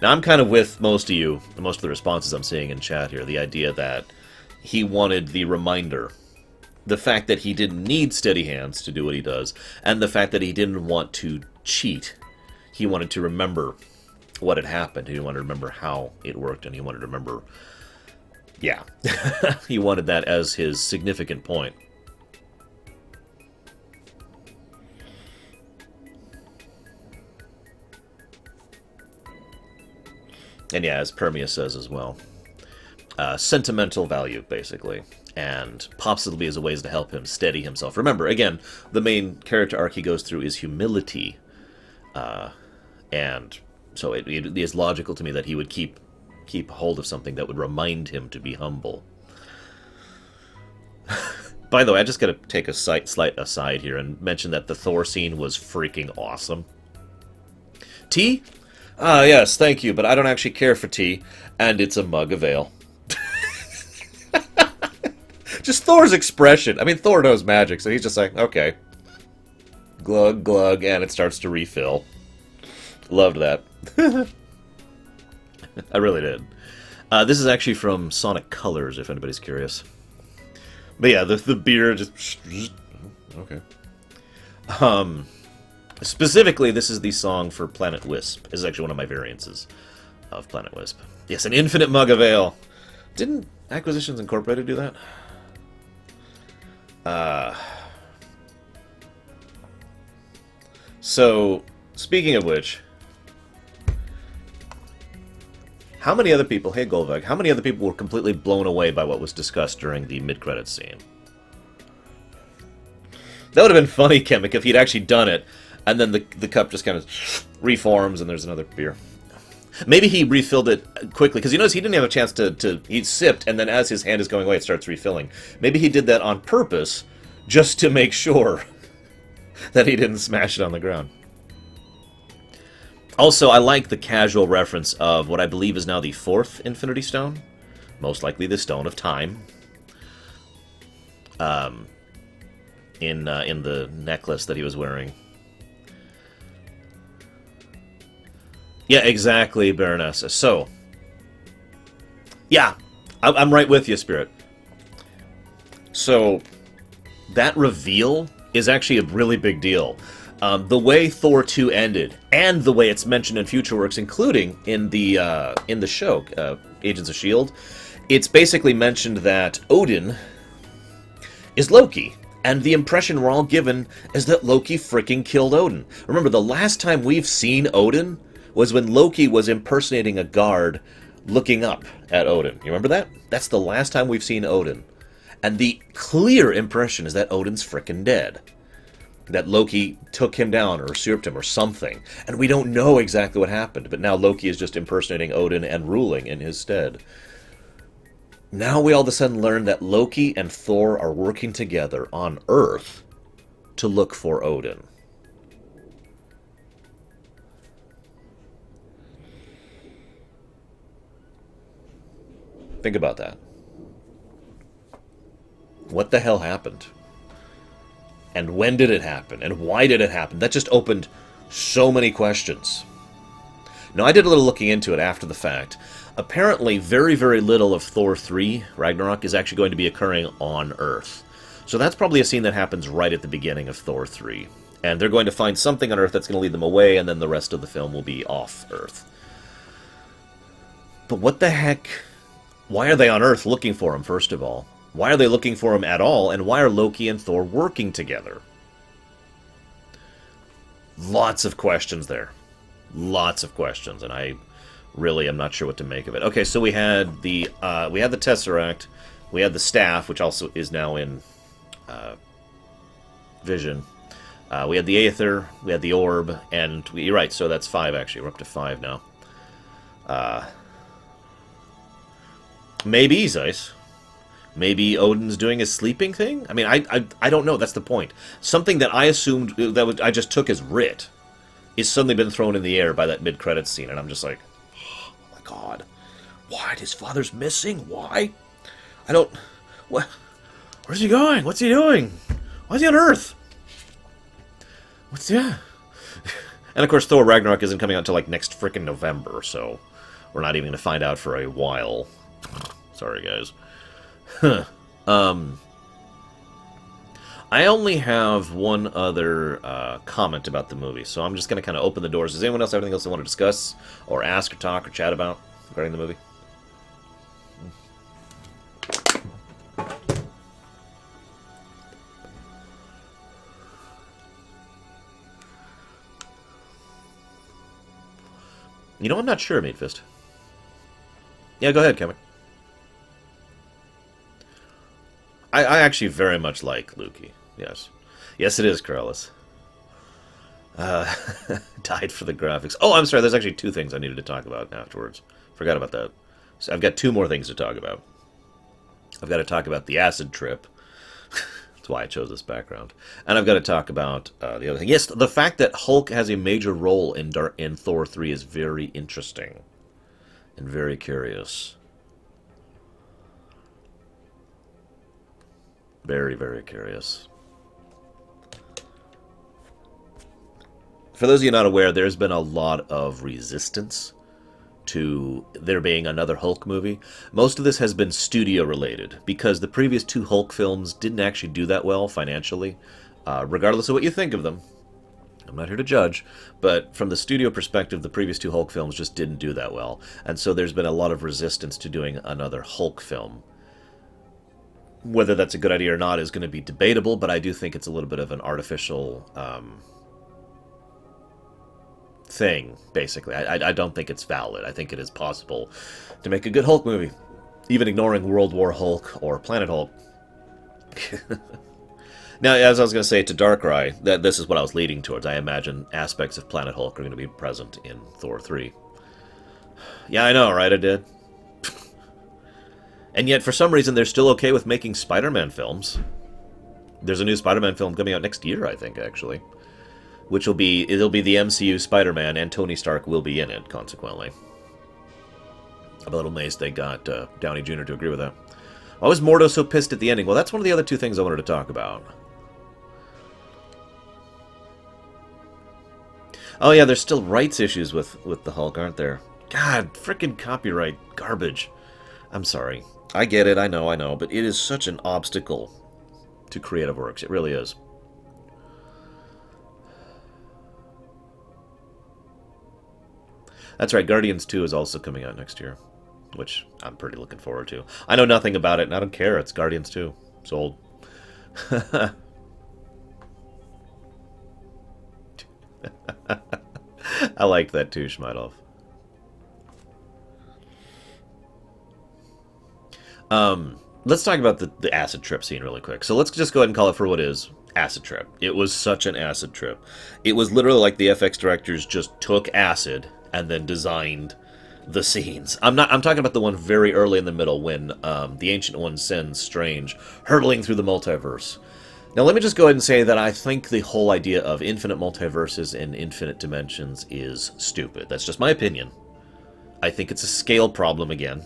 Now, I'm kind of with most of you, most of the responses I'm seeing in chat here, the idea that he wanted the reminder. The fact that he didn't need steady hands to do what he does, and the fact that he didn't want to cheat. He wanted to remember what had happened. He wanted to remember how it worked, and he wanted to remember... Yeah. He wanted that as his significant point. And yeah, as Permia says as well. Sentimental value, basically. And possibly as a ways to help him steady himself. Remember, again, the main character arc he goes through is humility. And so it is logical to me that he would keep hold of something that would remind him to be humble. By the way, I just got to take a slight aside here and mention that the Thor scene was freaking awesome. Tea? Ah, yes, thank you, but I don't actually care for tea, and it's a mug of ale. Just Thor's expression. I mean, Thor knows magic, so he's just like, okay. Glug, glug, and it starts to refill. Loved that. I really did. This is actually from Sonic Colors, if anybody's curious. But yeah, the beer just... Okay. Specifically, this is the song for Planet Wisp. This is actually one of my variances of Planet Wisp. Yes, an infinite mug of ale. Didn't Acquisitions Incorporated do that? So, speaking of which, how many other people, hey Golvag, how many other people were completely blown away by what was discussed during the mid-credits scene? That would have been funny, Kemek, if he'd actually done it, and then the cup just kind of reforms and there's another beer. Maybe he refilled it quickly, because you notice he didn't have a chance to... He sipped, and then as his hand is going away, it starts refilling. Maybe he did that on purpose, just to make sure that he didn't smash it on the ground. Also, I like the casual reference of what I believe is now the 4th Infinity Stone. Most likely the Stone of Time. In the necklace that he was wearing. Yeah, exactly, Baronessa. So, yeah, I'm right with you, Spirit. So, that reveal is actually a really big deal. The way Thor 2 ended, and the way it's mentioned in future works, including in the show, Agents of S.H.I.E.L.D., it's basically mentioned that Odin is Loki. And the impression we're all given is that Loki freaking killed Odin. Remember, the last time we've seen Odin was when Loki was impersonating a guard looking up at Odin. You remember that? That's the last time we've seen Odin. And the clear impression is that Odin's frickin' dead. That Loki took him down or usurped him or something. And we don't know exactly what happened, but now Loki is just impersonating Odin and ruling in his stead. Now we all of a sudden learn that Loki and Thor are working together on Earth to look for Odin. Think about that. What the hell happened? And when did it happen? And why did it happen? That just opened so many questions. Now, I did a little looking into it after the fact. Apparently, very, very little of Thor 3, Ragnarok, is actually going to be occurring on Earth. So that's probably a scene that happens right at the beginning of Thor 3. And they're going to find something on Earth that's going to lead them away, and then the rest of the film will be off Earth. But what the heck? Why are they on Earth looking for him, first of all? Why are they looking for him at all, and why are Loki and Thor working together? Lots of questions there. Lots of questions, and I really am not sure what to make of it. Okay, so we had the Tesseract, we had the staff, which also is now in Vision. We had the Aether, we had the Orb, and you're right, so that's 5 actually. We're up to 5 now. Maybe Zeiss. Maybe Odin's doing his sleeping thing? I mean, I don't know. That's the point. Something that I assumed, I just took as writ, is suddenly been thrown in the air by that mid-credits scene, and I'm just like, oh my god. What? His father's missing? Why? I don't... What? Where's he going? What's he doing? Why is he on Earth? What's... Yeah. And of course, Thor Ragnarok isn't coming out until, like, next frickin' November, so we're not even going to find out for a while. Sorry, guys. Huh. I only have one other comment about the movie, so I'm just going to kind of open the doors. Does anyone else have anything else they want to discuss, or ask, or talk, or chat about regarding the movie? You know, I'm not sure, Meatfist. Yeah, go ahead, Kevin. I actually very much like Lukey. Yes. Yes, it is, Corellis. Died for the graphics. Oh, I'm sorry. There's actually 2 things I needed to talk about afterwards. Forgot about that. So I've got 2 more things to talk about. I've got to talk about the acid trip. That's why I chose this background. And I've got to talk about the other thing. Yes, the fact that Hulk has a major role in Thor 3 is very interesting. And very curious. Very, very curious. For those of you not aware, there's been a lot of resistance to there being another Hulk movie. Most of this has been studio related, because the previous 2 Hulk films didn't actually do that well financially, regardless of what you think of them. I'm not here to judge, but from the studio perspective, the previous 2 Hulk films just didn't do that well. And so there's been a lot of resistance to doing another Hulk film. Whether that's a good idea or not is going to be debatable, but I do think it's a little bit of an artificial thing, basically. I don't think it's valid. I think it is possible to make a good Hulk movie, even ignoring World War Hulk or Planet Hulk. Now, as I was going to say to Darkrai, that this is what I was leading towards. I imagine aspects of Planet Hulk are going to be present in Thor 3. Yeah, I know, right? I did. And yet, for some reason, they're still okay with making Spider-Man films. There's a new Spider-Man film coming out next year, I think, actually. Which will be, it'll be the MCU Spider-Man, and Tony Stark will be in it, consequently. I'm a little amazed they got Downey Jr. to agree with that. Why was Mordo so pissed at the ending? Well, that's one of the other two things I wanted to talk about. Oh yeah, there's still rights issues with the Hulk, aren't there? God, frickin' copyright garbage. I'm sorry. I get it, I know, but it is such an obstacle to creative works. It really is. That's right, Guardians 2 is also coming out next year, which I'm pretty looking forward to. I know nothing about it, and I don't care. It's Guardians 2. Sold. I liked that too, Schmeidolf. Let's talk about the acid trip scene really quick. So let's just go ahead and call it for what it is. Acid trip. It was such an acid trip. It was literally like the FX directors just took acid and then designed the scenes. I'm talking about the one very early in the middle when the Ancient One sends Strange hurtling through the multiverse. Now let me just go ahead and say that I think the whole idea of infinite multiverses and infinite dimensions is stupid. That's just my opinion. I think it's a scale problem again.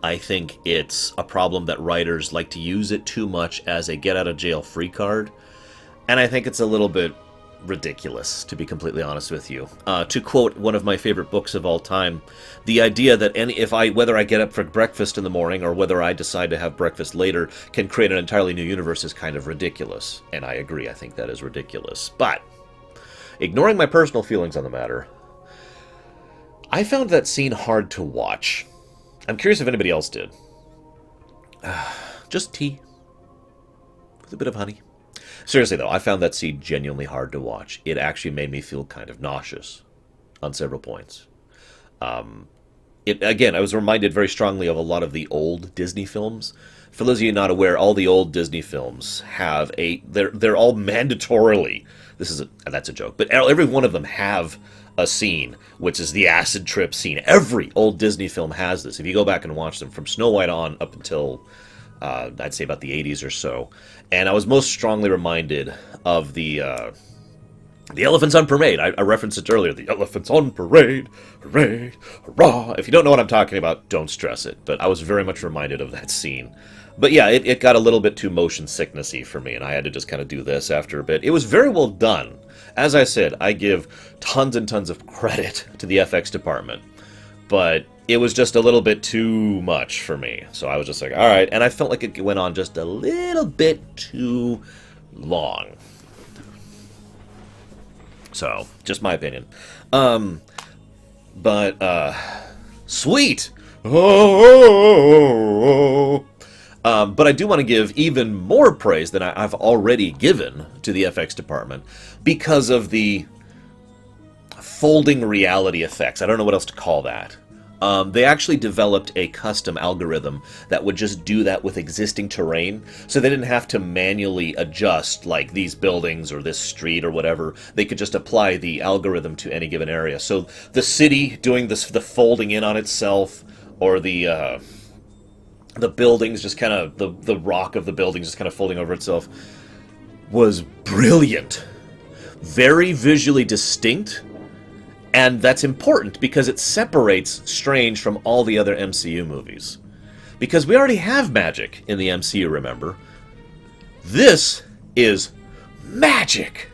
I think it's a problem that writers like to use it too much as a get-out-of-jail-free card. And I think it's a little bit ridiculous, to be completely honest with you. To quote one of my favorite books of all time, the idea that whether I get up for breakfast in the morning or whether I decide to have breakfast later can create an entirely new universe is kind of ridiculous. And I agree, I think that is ridiculous. But, ignoring my personal feelings on the matter, I found that scene hard to watch. I'm curious if anybody else did. Just tea. With a bit of honey. Seriously, though, I found that scene genuinely hard to watch. It actually made me feel kind of nauseous on several points. Again, I was reminded very strongly of a lot of the old Disney films. For those of you not aware, all the old Disney films have they're all mandatorily, that's a joke, but every one of them have a scene, which is the acid trip scene. Every old Disney film has this. If you go back and watch them from Snow White on up until, I'd say about the 80s or so. And I was most strongly reminded of the Elephants on Parade. I referenced it earlier. The Elephants on Parade. Hooray. Hurrah. If you don't know what I'm talking about, don't stress it. But I was very much reminded of that scene. But yeah, it got a little bit too motion sicknessy for me, and I had to just kind of do this after a bit. It was very well done. As I said, I give tons and tons of credit to the FX department. But it was just a little bit too much for me. So I was just like, alright. And I felt like it went on just a little bit too long. So, just my opinion. Sweet! Oh! But I do want to give even more praise than I've already given to the FX department because of the folding reality effects. I don't know what else to call that. They actually developed a custom algorithm that would just do that with existing terrain, so they didn't have to manually adjust, like, these buildings or this street or whatever. They could just apply the algorithm to any given area. So the city doing the folding in on itself, or the buildings just kind of, the rock of the buildings just kind of folding over itself, was brilliant. Very visually distinct. And that's important because it separates Strange from all the other MCU movies. Because we already have magic in the MCU, remember? This is magic!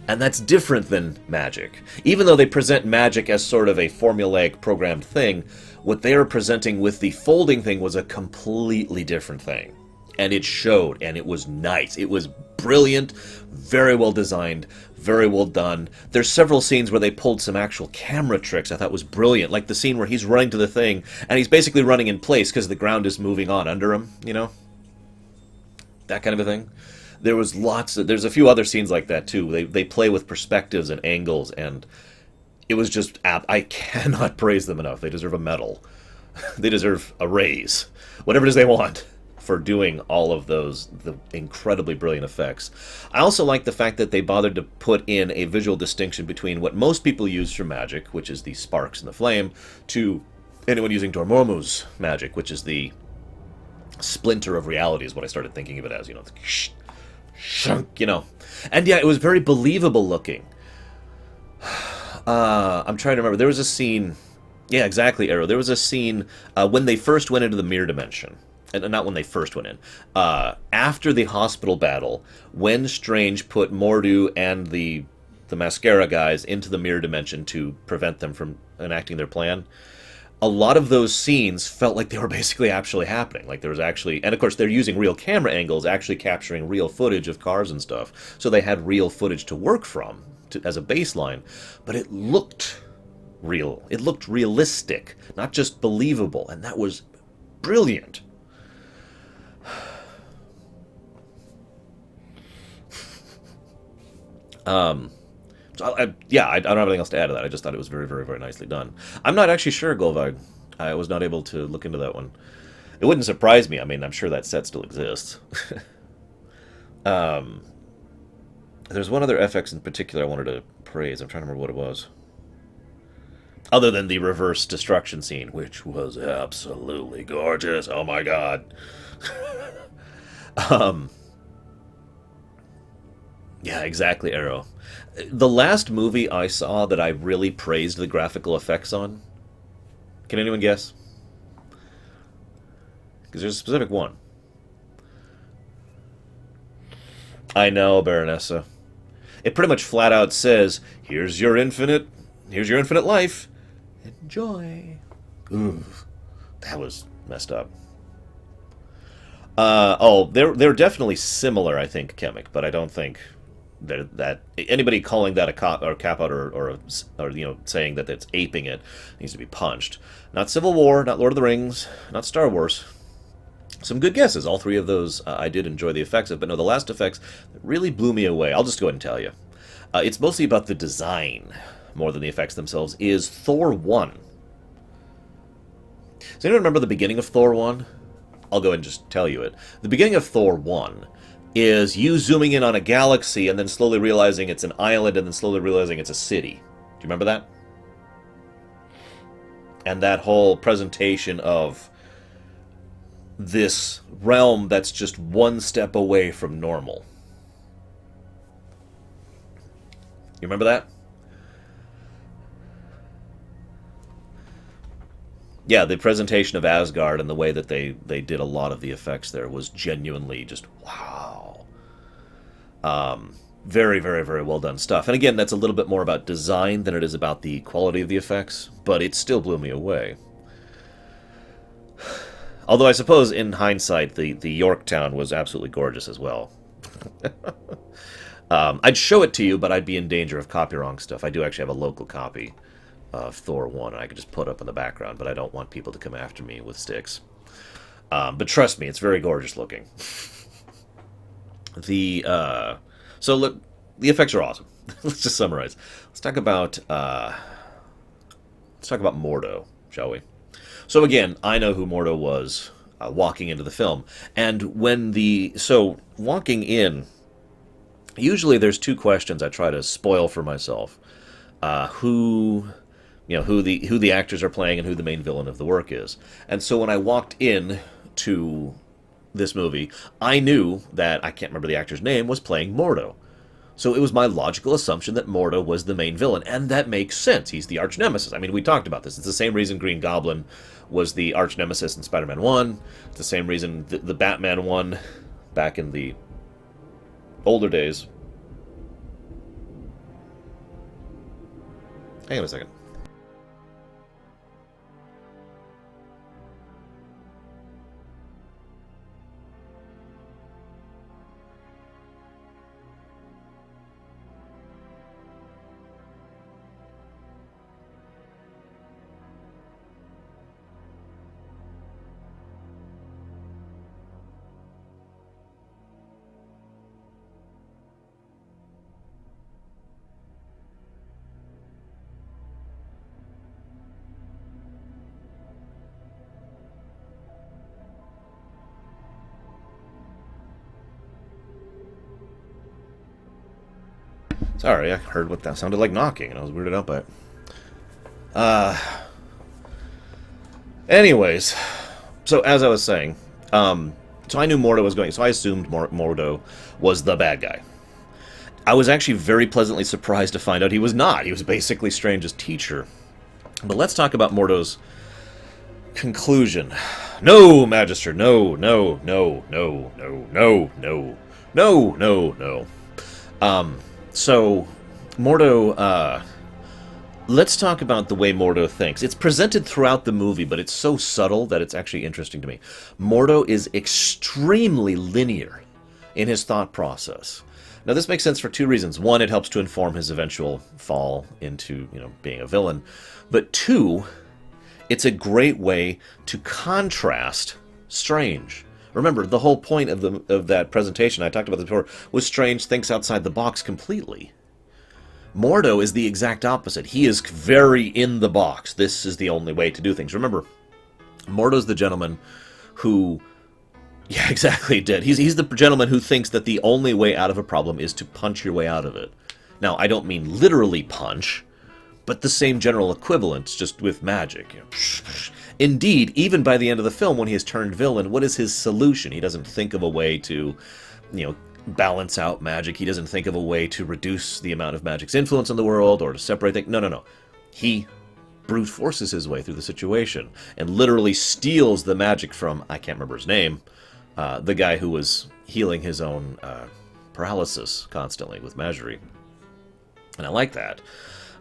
And that's different than magic. Even though they present magic as sort of a formulaic programmed thing, what they are presenting with the folding thing was a completely different thing. And it showed, and it was nice. It was brilliant, very well designed, very well done. There's several scenes where they pulled some actual camera tricks I thought was brilliant. Like the scene where he's running to the thing, and he's basically running in place because the ground is moving on under him, you know? That kind of a thing. There's a few other scenes like that, too. They play with perspectives and angles, and it was just I cannot praise them enough. They deserve a medal. They deserve a raise. Whatever it is they want for doing all of the incredibly brilliant effects. I also like the fact that they bothered to put in a visual distinction between what most people use for magic, which is the sparks and the flame, to anyone using Dormammu's magic, which is the splinter of reality is what I started thinking of it as. Shunk, and yeah, it was very believable looking. I'm trying to remember. There was a scene. Yeah, exactly, Arrow. There was a scene when they first went into the mirror dimension. And not when they first went in. After the hospital battle, when Strange put Mordo and the Mascara guys into the mirror dimension to prevent them from enacting their plan, a lot of those scenes felt like they were basically actually happening. Like there was actually, and of course they're using real camera angles, actually capturing real footage of cars and stuff. So they had real footage to work from as a baseline, but it looked real. It looked realistic, not just believable, and that was brilliant. Yeah, I don't have anything else to add to that. I just thought it was very, very, very nicely done. I'm not actually sure, Golvag. I was not able to look into that one. It wouldn't surprise me. I mean, I'm sure that set still exists. There's one other FX in particular I wanted to praise. I'm trying to remember what it was. Other than the reverse destruction scene, which was absolutely gorgeous. Oh my god. Yeah, exactly, Arrow. The last movie I saw that I really praised the graphical effects on, can anyone guess? Because there's a specific one. I know, Baronessa. It pretty much flat out says, here's your infinite life. Enjoy. Ooh, that was messed up. They're definitely similar, I think, Chemic, but I don't think that anybody calling that a cop out or saying that it's aping it needs to be punched. Not Civil War, not Lord of the Rings, not Star Wars. Some good guesses. All three of those I did enjoy the effects of, but no, the last effects really blew me away. I'll just go ahead and tell you. It's mostly about the design more than the effects themselves. Is Thor 1. Does anyone remember the beginning of Thor 1? I'll go ahead and just tell you it. The beginning of Thor 1 is you zooming in on a galaxy and then slowly realizing it's an island and then slowly realizing it's a city. Do you remember that? And that whole presentation of this realm that's just one step away from normal. You remember that? Yeah, the presentation of Asgard and the way that they did a lot of the effects there was genuinely just wow. Very, very, very well done stuff. And again, that's a little bit more about design than it is about the quality of the effects, but it still blew me away. Although I suppose, in hindsight, the Yorktown was absolutely gorgeous as well. I'd show it to you, but I'd be in danger of copywrong stuff. I do actually have a local copy of Thor 1, and I could just put up in the background, but I don't want people to come after me with sticks. But trust me, it's very gorgeous looking. So look, the effects are awesome. Let's just summarize. Let's talk about Mordo, shall we? So again, I know who Mordo was walking into the film, and walking in, usually there's two questions I try to spoil for myself: who the actors are playing and who the main villain of the work is. And so when I walked in to this movie, I knew that, I can't remember the actor's name, was playing Mordo. So it was my logical assumption that Mordo was the main villain, and that makes sense. He's the arch nemesis. I mean, we talked about this. It's the same reason Green Goblin was the arch nemesis in Spider-Man 1. It's the same reason the Batman one back in the older days. Hang on a second. Sorry, I heard what that sounded like knocking, and I was weirded out by it. Anyways, so as I was saying, So I knew Mordo was going, so I assumed Mordo was the bad guy. I was actually very pleasantly surprised to find out he was not. He was basically Strange's teacher. But let's talk about Mordo's conclusion. No, Magister, no, no, no, no, no, no, no, no, no, no. So, Mordo, let's talk about the way Mordo thinks. It's presented throughout the movie, but it's so subtle that it's actually interesting to me. Mordo is extremely linear in his thought process. Now, this makes sense for two reasons. One, it helps to inform his eventual fall into, being a villain. But two, it's a great way to contrast Strange. Remember, the whole point of that presentation, I talked about this before, was Strange thinks outside the box completely. Mordo is the exact opposite. He is very in the box. This is the only way to do things. Remember, Mordo's the gentleman who... Yeah, exactly, did. He's the gentleman who thinks that the only way out of a problem is to punch your way out of it. Now, I don't mean literally punch, but the same general equivalence, just with magic. Indeed, even by the end of the film, when he has turned villain, what is his solution? He doesn't think of a way to, balance out magic. He doesn't think of a way to reduce the amount of magic's influence on the world or to separate things. No. He brute forces his way through the situation and literally steals the magic from, I can't remember his name, the guy who was healing his own paralysis constantly with Majorie. And I like that.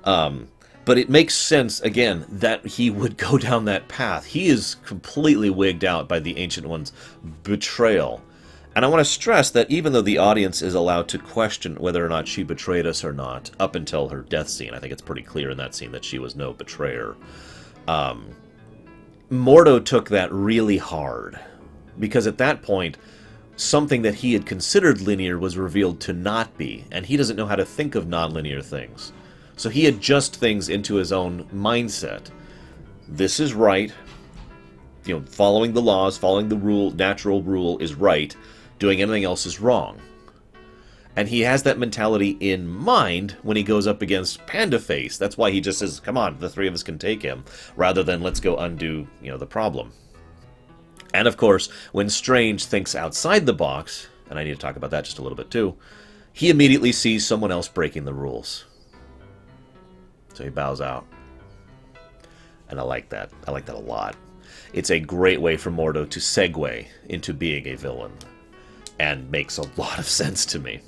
But it makes sense, again, that he would go down that path. He is completely wigged out by the Ancient One's betrayal. And I want to stress that even though the audience is allowed to question whether or not she betrayed us or not, up until her death scene, I think it's pretty clear in that scene that she was no betrayer, Mordo took that really hard. Because at that point, something that he had considered linear was revealed to not be, and he doesn't know how to think of nonlinear things. So he adjusts things into his own mindset. This is right. Following the laws, following the rule, natural rule is right. Doing anything else is wrong. And he has that mentality in mind when he goes up against Panda Face. That's why he just says, come on, the three of us can take him, rather than let's go undo, the problem. And of course, when Strange thinks outside the box, and I need to talk about that just a little bit too, he immediately sees someone else breaking the rules. So he bows out. And I like that. I like that a lot. It's a great way for Mordo to segue into being a villain. And makes a lot of sense to me.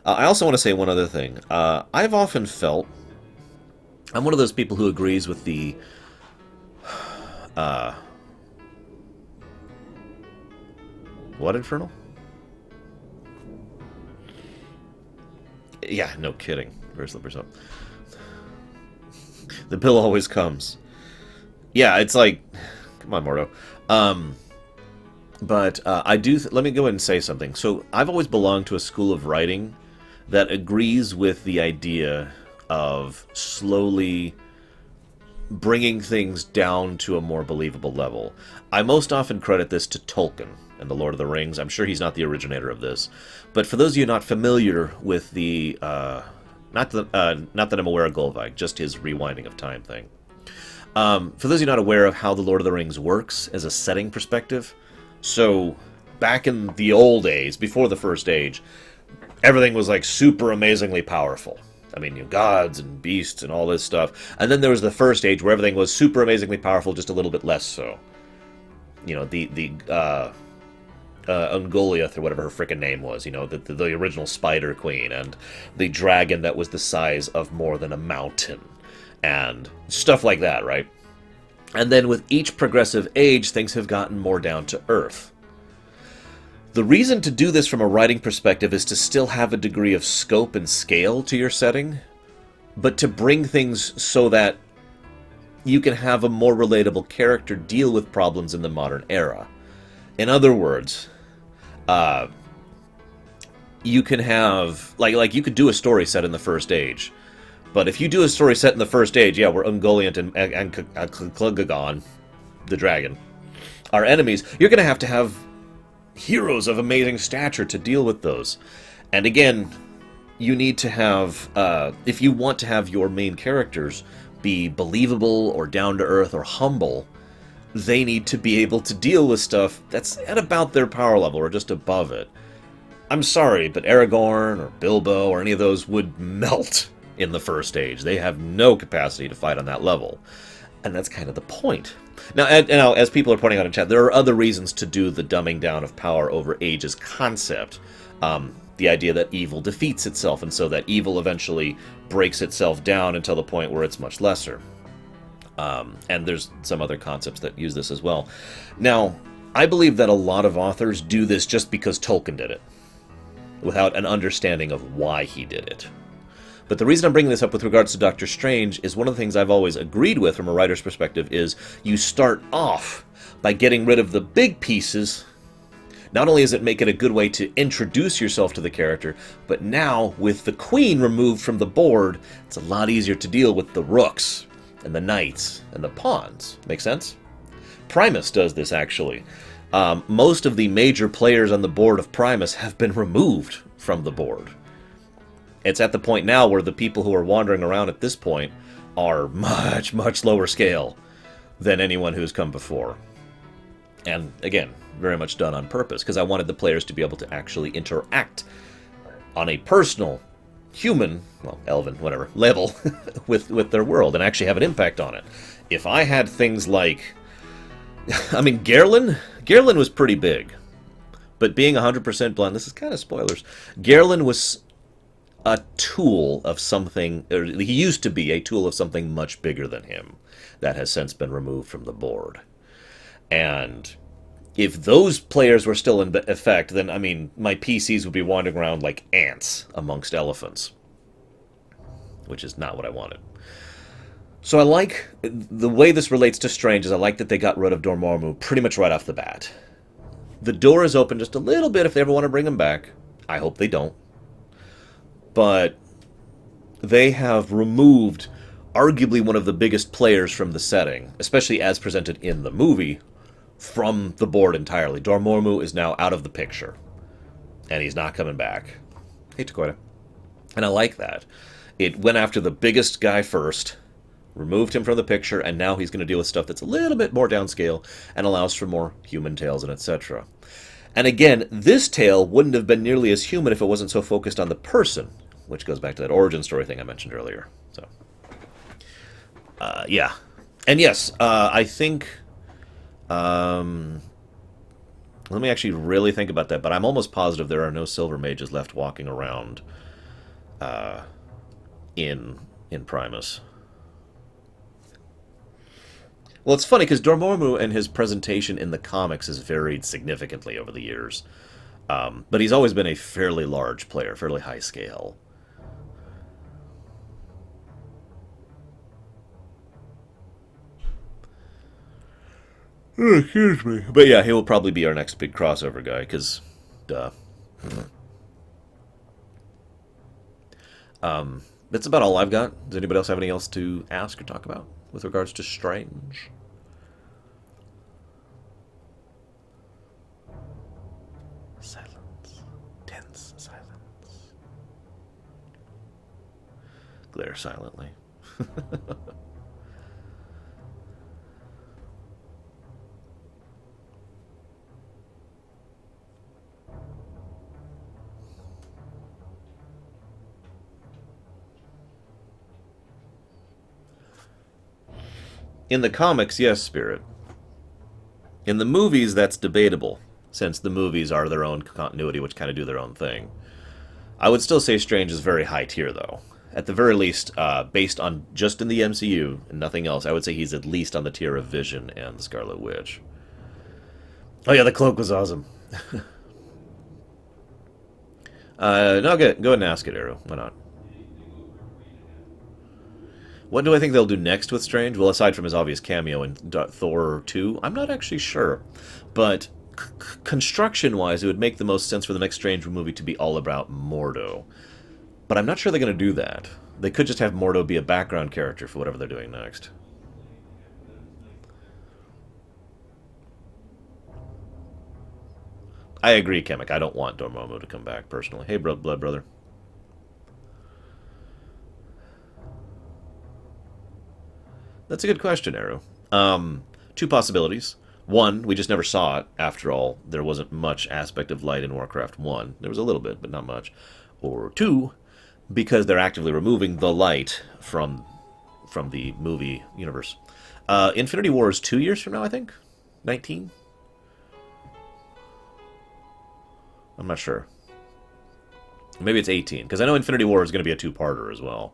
I also want to say one other thing. I've often felt... I'm one of those people who agrees with the... What Infernal? Yeah, no kidding. Very slippers up. The bill always comes. Yeah, it's like... Come on, Mordo. But I do... let me go ahead and say something. So, I've always belonged to a school of writing that agrees with the idea of slowly bringing things down to a more believable level. I most often credit this to Tolkien and The Lord of the Rings. I'm sure he's not the originator of this. But for those of you not familiar with the... not that I'm aware of Golvag, just his rewinding of time thing. For those of you not aware of how The Lord of the Rings works as a setting perspective, so back in the old days, before the First Age, everything was like super amazingly powerful. I mean, gods and beasts and all this stuff. And then there was the First Age where everything was super amazingly powerful, just a little bit less so. Ungoliath, or whatever her frickin' name was, the original Spider Queen, and the dragon that was the size of more than a mountain, and stuff like that, right? And then with each progressive age, things have gotten more down to earth. The reason to do this from a writing perspective is to still have a degree of scope and scale to your setting, but to bring things so that you can have a more relatable character deal with problems in the modern era. In other words, you can have... Like you could do a story set in the First Age, but if you do a story set in the First Age, yeah, where Ungoliant and Kluggagon, the dragon, are enemies, you're going to have heroes of amazing stature to deal with those. And again, you need to have... if you want to have your main characters be believable or down-to-earth or humble, they need to be able to deal with stuff that's at about their power level or just above it. I'm sorry, but Aragorn or Bilbo or any of those would melt in the first age. They have no capacity to fight on that level. And that's kind of the point. Now, as people are pointing out in chat, there are other reasons to do the dumbing down of power over age's concept. The idea that evil defeats itself, and so that evil eventually breaks itself down until the point where it's much lesser. And there's some other concepts that use this as well. Now, I believe that a lot of authors do this just because Tolkien did it, without an understanding of why he did it. But the reason I'm bringing this up with regards to Doctor Strange is one of the things I've always agreed with from a writer's perspective is you start off by getting rid of the big pieces. Not only does it make it a good way to introduce yourself to the character, but now, with the Queen removed from the board, it's a lot easier to deal with the rooks, and the knights, and the pawns. Make sense? Primus does this, actually. Most of the major players on the board of Primus have been removed from the board. It's at the point now where the people who are wandering around at this point are much, much lower scale than anyone who's come before. And, again, very much done on purpose, because I wanted the players to be able to actually interact on a personal, human, well, elven, whatever, level with their world, and actually have an impact on it. If I had things like... I mean, Gerlin was pretty big. But being 100% blunt, this is kind of spoilers, Gerlin was a tool of something, or he used to be a tool of something much bigger than him that has since been removed from the board. And if those players were still in effect, then, I mean, my PCs would be wandering around like ants amongst elephants, which is not what I wanted. So I like, the way this relates to Strange is I like that they got rid of Dormammu pretty much right off the bat. The door is open just a little bit if they ever want to bring him back. I hope they don't. But they have removed arguably one of the biggest players from the setting, especially as presented in the movie, from the board entirely. Dormammu is now out of the picture, and he's not coming back. Hey, Takoida. And I like that. It went after the biggest guy first, removed him from the picture, and now he's going to deal with stuff that's a little bit more downscale and allows for more human tales and etc. And again, this tale wouldn't have been nearly as human if it wasn't so focused on the person, which goes back to that origin story thing I mentioned earlier. So, yeah. And yes, I think... let me actually really think about that, but I'm almost positive there are no silver mages left walking around in Primus. Well, it's funny, because Dormammu and his presentation in the comics has varied significantly over the years. But he's always been a fairly large player, fairly high scale. Oh, excuse me. But yeah, he will probably be our next big crossover guy, because, duh. That's about all I've got. Does anybody else have anything else to ask or talk about with regards to Strange? Silence. Tense silence. Glare silently. In the comics, yes, Spirit. In the movies, that's debatable, since the movies are their own continuity, which kind of do their own thing. I would still say Strange is very high tier, though. At the very least, based on just in the MCU and nothing else, I would say he's at least on the tier of Vision and the Scarlet Witch. Oh yeah, the cloak was awesome. No, go ahead and ask it, Arrow. Why not? What do I think they'll do next with Strange? Well, aside from his obvious cameo in Thor 2, I'm not actually sure. But construction-wise, it would make the most sense for the next Strange movie to be all about Mordo. But I'm not sure they're going to do that. They could just have Mordo be a background character for whatever they're doing next. I agree, Kamek. I don't want Dormammu to come back, personally. Hey, blood brother. That's a good question, Arrow. Two possibilities. One, we just never saw it. After all, there wasn't much aspect of light in Warcraft 1. There was a little bit, but not much. Or two, because they're actively removing the light from the movie universe. Infinity War is 2 years from now, I think? 19? I'm not sure. Maybe it's 18, because I know Infinity War is going to be a two-parter as well.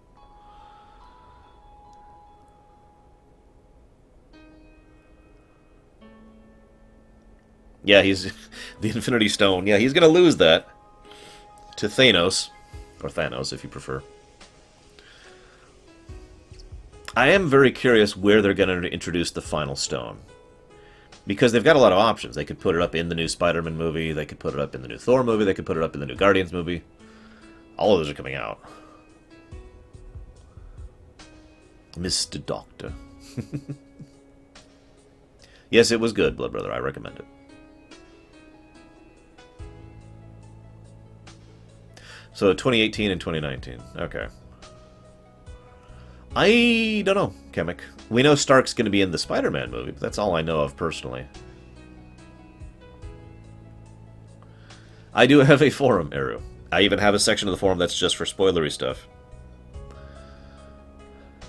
Yeah, he's the Infinity Stone. Yeah, he's going to lose that to Thanos, or Thanos if you prefer. I am very curious where they're going to introduce the final stone. Because they've got a lot of options. They could put it up in the new Spider-Man movie, they could put it up in the new Thor movie, they could put it up in the new Guardians movie. All of those are coming out. Mr. Doctor. Yes, it was good, Blood Brother. I recommend it. So 2018 and 2019. Okay. I don't know, Chemic. We know Stark's going to be in the Spider-Man movie, but that's all I know of personally. I do have a forum, Eru. I even have a section of the forum that's just for spoilery stuff.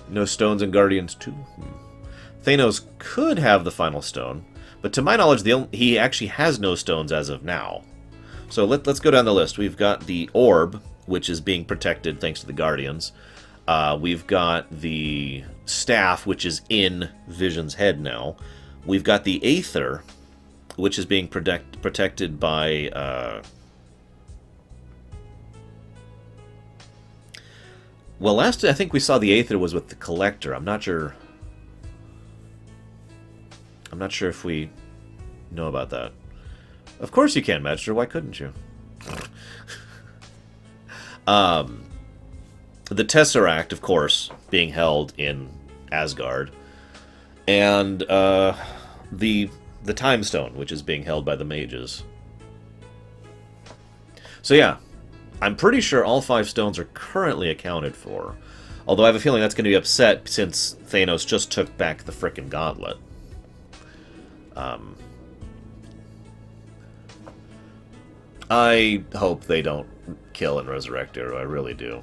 No stones in Guardians 2? Thanos could have the final stone, but to my knowledge, he actually has no stones as of now. So let's go down the list. We've got the orb, which is being protected thanks to the Guardians. We've got the staff, which is in Vision's head now. We've got the Aether, which is being protected by... Well, last I think we saw the Aether was with the Collector. I'm not sure... I'm not sure if we know about that. Of course you can, Magister. Why couldn't you? The Tesseract, of course, being held in Asgard. And the Time Stone, which is being held by the mages. So yeah, I'm pretty sure all 5 stones are currently accounted for. Although I have a feeling that's going to be upset since Thanos just took back the frickin' gauntlet. I hope they don't kill and resurrect Arrow. I really do.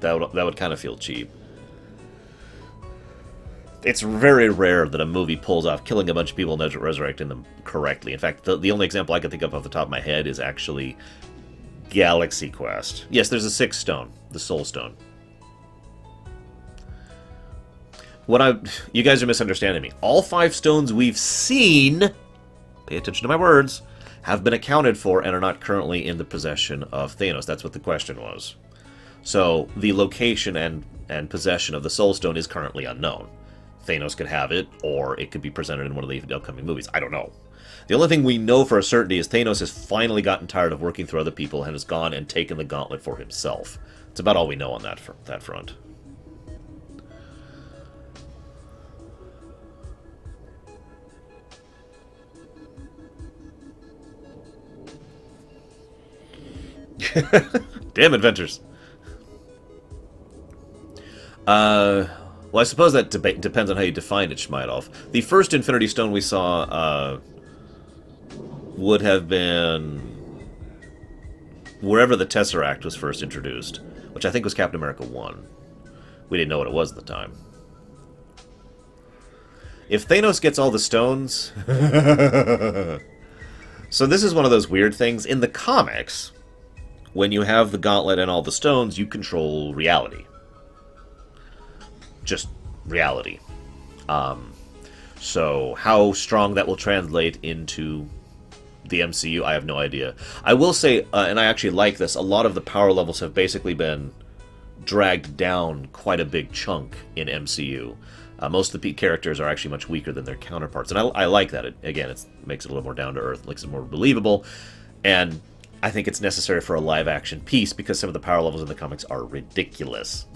That would kind of feel cheap. It's very rare that a movie pulls off killing a bunch of people and resurrecting them correctly. In fact, the only example I can think of off the top of my head is actually Galaxy Quest. Yes, there's a 6th stone, the Soul Stone. You guys are misunderstanding me. All 5 stones we've seen, pay attention to my words, have been accounted for and are not currently in the possession of Thanos. That's what the question was. So the location and possession of the Soul Stone is currently unknown. Thanos could have it, or it could be presented in one of the upcoming movies. I don't know. The only thing we know for a certainty is Thanos has finally gotten tired of working through other people and has gone and taken the gauntlet for himself. It's about all we know on that front. Damn Avengers. Well, I suppose that depends on how you define it, Schmeidolf. The first Infinity Stone we saw would have been wherever the Tesseract was first introduced, which I think was Captain America 1. We didn't know what it was at the time. If Thanos gets all the stones... So this is one of those weird things. In the comics, when you have the gauntlet and all the stones, you control reality. Just reality. So how strong that will translate into the MCU, I have no idea. I will say, and I actually like this, a lot of the power levels have basically been dragged down quite a big chunk in MCU. Most of the characters are actually much weaker than their counterparts, and I like that. Again, it makes it a little more down-to-earth, makes it more believable, and I think it's necessary for a live-action piece because some of the power levels in the comics are ridiculous.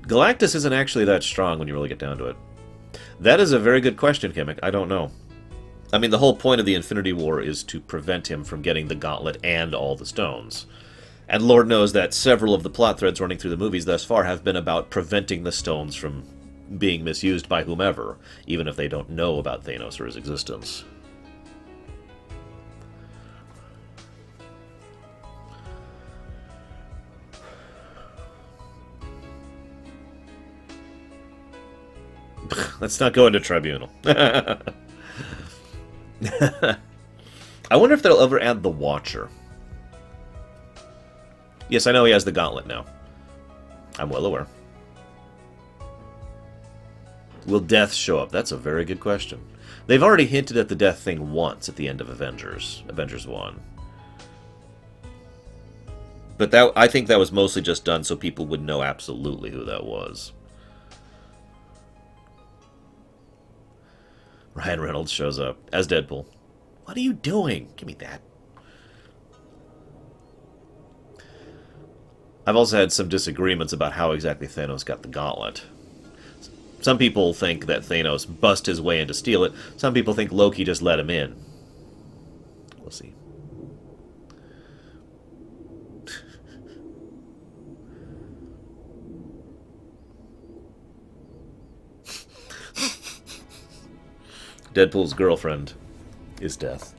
Galactus isn't actually that strong when you really get down to it. That is a very good question, Kimmick. I don't know. I mean, the whole point of the Infinity War is to prevent him from getting the gauntlet and all the stones. And Lord knows that several of the plot threads running through the movies thus far have been about preventing the stones from being misused by whomever, even if they don't know about Thanos or his existence. Let's not go into tribunal. I wonder if they'll ever add the Watcher. Yes, I know he has the gauntlet now. I'm well aware. Will Death show up? That's a very good question. They've already hinted at the Death thing once at the end of Avengers 1. But that, I think that was mostly just done so people would know absolutely who that was. Ryan Reynolds shows up as Deadpool. What are you doing? Give me that. I've also had some disagreements about how exactly Thanos got the gauntlet. Some people think that Thanos bust his way in to steal it. Some people think Loki just let him in. We'll see. Deadpool's girlfriend is Death.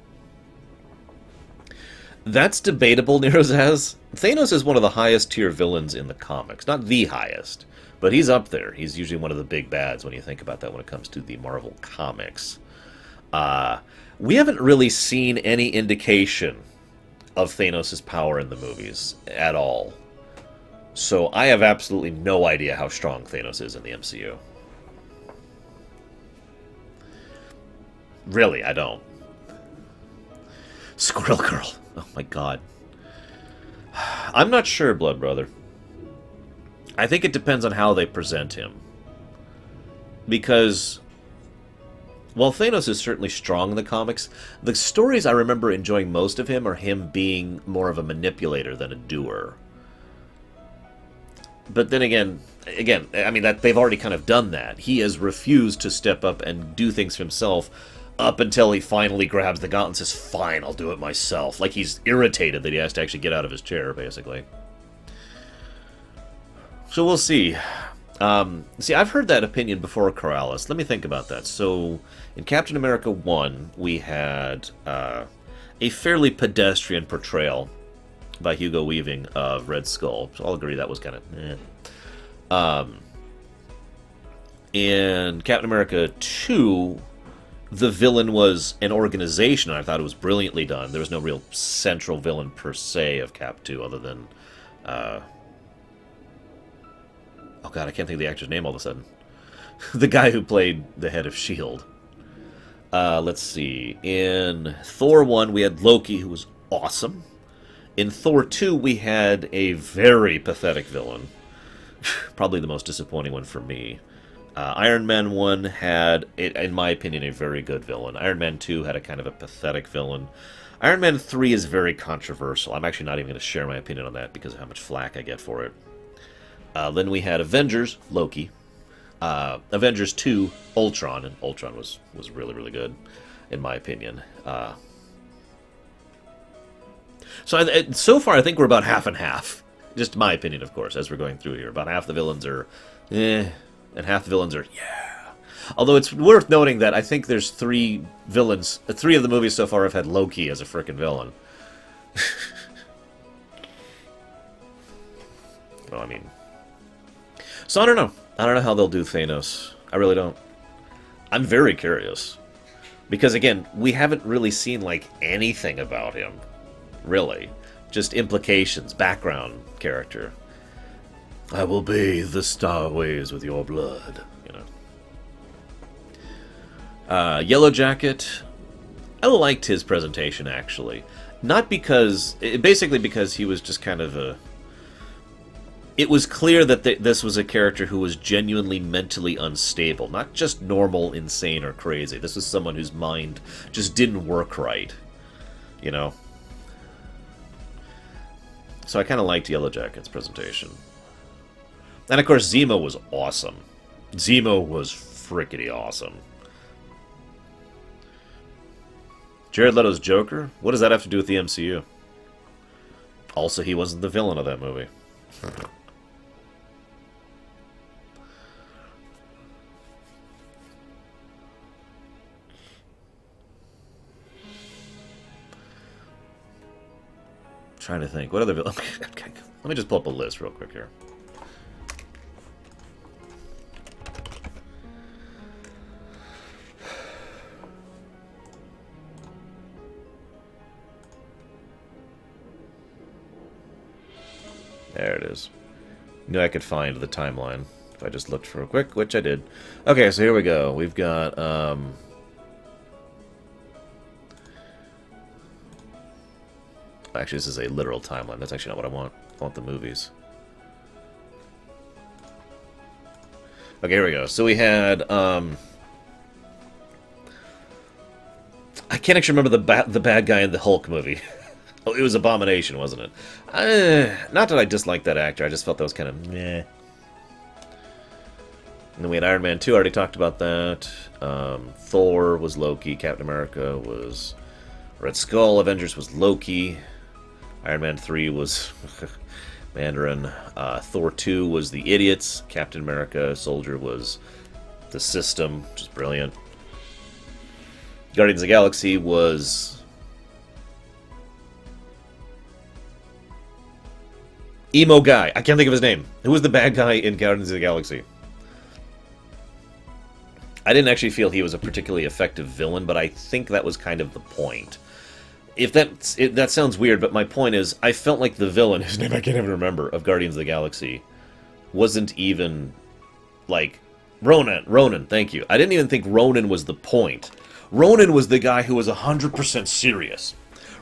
That's debatable, Nero says. Thanos is one of the highest tier villains in the comics. Not the highest, but he's up there. He's usually one of the big bads when you think about that when it comes to the Marvel comics. We haven't really seen any indication of Thanos' power in the movies at all. So I have absolutely no idea how strong Thanos is in the MCU. Really, I don't. Squirrel Girl. Oh my god. I'm not sure, Blood Brother. I think it depends on how they present him. Because while Thanos is certainly strong in the comics, the stories I remember enjoying most of him are him being more of a manipulator than a doer. But then again, I mean, that they've already kind of done that. He has refused to step up and do things for himself up until he finally grabs the gauntlet and says, fine, I'll do it myself. Like he's irritated that he has to actually get out of his chair, basically. So we'll see. See, I've heard that opinion before, Corrales. Let me think about that. So, in Captain America 1, we had a fairly pedestrian portrayal by Hugo Weaving of Red Skull. So I'll agree that was kind of in Captain America 2, the villain was an organization, and I thought it was brilliantly done. There was no real central villain per se of Cap 2, other than... oh god, I can't think of the actor's name all of a sudden. The guy who played the head of S.H.I.E.L.D. Let's see. In Thor 1, we had Loki, who was awesome. In Thor 2, we had a very pathetic villain. Probably the most disappointing one for me. Iron Man 1 had, in my opinion, a very good villain. Iron Man 2 had a kind of a pathetic villain. Iron Man 3 is very controversial. I'm actually not even going to share my opinion on that because of how much flack I get for it. Then we had Avengers, Loki. Avengers 2, Ultron, and Ultron was really, really good, in my opinion. So far, I think we're about half and half. Just my opinion, of course, as we're going through here. About half the villains are, and half the villains are, yeah. Although it's worth noting that I think there's 3 villains. 3 of the movies so far have had Loki as a frickin' villain. Well, I mean... So I don't know. I don't know how they'll do Thanos. I really don't. I'm very curious. Because, again, we haven't really seen, like, anything about him. Really. Just implications, background character. I will bathe the starways with your blood, you know. Yellow Jacket, I liked his presentation, actually. Not because... Basically because he was just kind of a... It was clear that this was a character who was genuinely mentally unstable. Not just normal, insane, or crazy. This was someone whose mind just didn't work right, you know. So I kind of liked Yellow Jacket's presentation. And of course, Zemo was awesome. Zemo was frickety awesome. Jared Leto's Joker? What does that have to do with the MCU? Also, he wasn't the villain of that movie. Trying to think. What other villain? Let me just pull up a list real quick here. There it is. Knew I could find the timeline if I just looked for a quick, which I did. Okay, so here we go. We've got actually, this is a literal timeline. That's actually not what I want. I want the movies. Okay, here we go. So we had I can't actually remember the bad guy in the Hulk movie. Oh, it was Abomination, wasn't it? Not that I disliked that actor. I just felt that was kind of meh. And then we had Iron Man 2. I already talked about that. Thor was Loki. Captain America was Red Skull. Avengers was Loki. Iron Man 3 was Mandarin. Thor 2 was the Idiots. Captain America Soldier was the System, which is brilliant. Guardians of the Galaxy was Emo guy. I can't think of his name. Who was the bad guy in Guardians of the Galaxy? I didn't actually feel he was a particularly effective villain, but I think that was kind of the point. If that sounds weird, but my point is, I felt like the villain, whose name I can't even remember, of Guardians of the Galaxy, wasn't even, like, Ronan, thank you. I didn't even think Ronan was the point. Ronan was the guy who was 100% serious.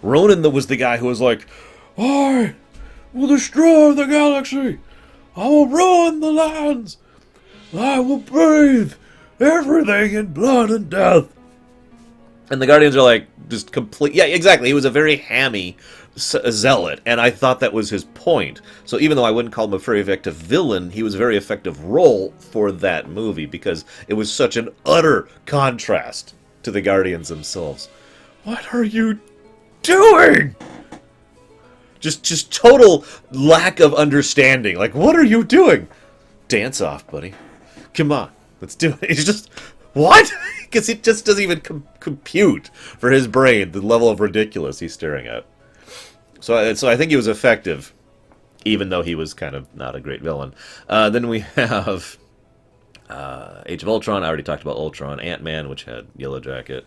Ronan was the guy who was like, I will destroy the galaxy. I will ruin the lands. I will bathe everything in blood and death. And the Guardians are like, just complete... Yeah, exactly. He was a very hammy zealot, and I thought that was his point. So even though I wouldn't call him a very effective villain, he was a very effective role for that movie, because it was such an utter contrast to the Guardians themselves. What are you doing? Just total lack of understanding. Like, what are you doing? Dance off, buddy. Come on, let's do it. He's just... What? Because it just doesn't even compute for his brain the level of ridiculous he's staring at. So I think he was effective, even though he was kind of not a great villain. Then we have Age of Ultron. I already talked about Ultron. Ant-Man, which had Yellow Jacket.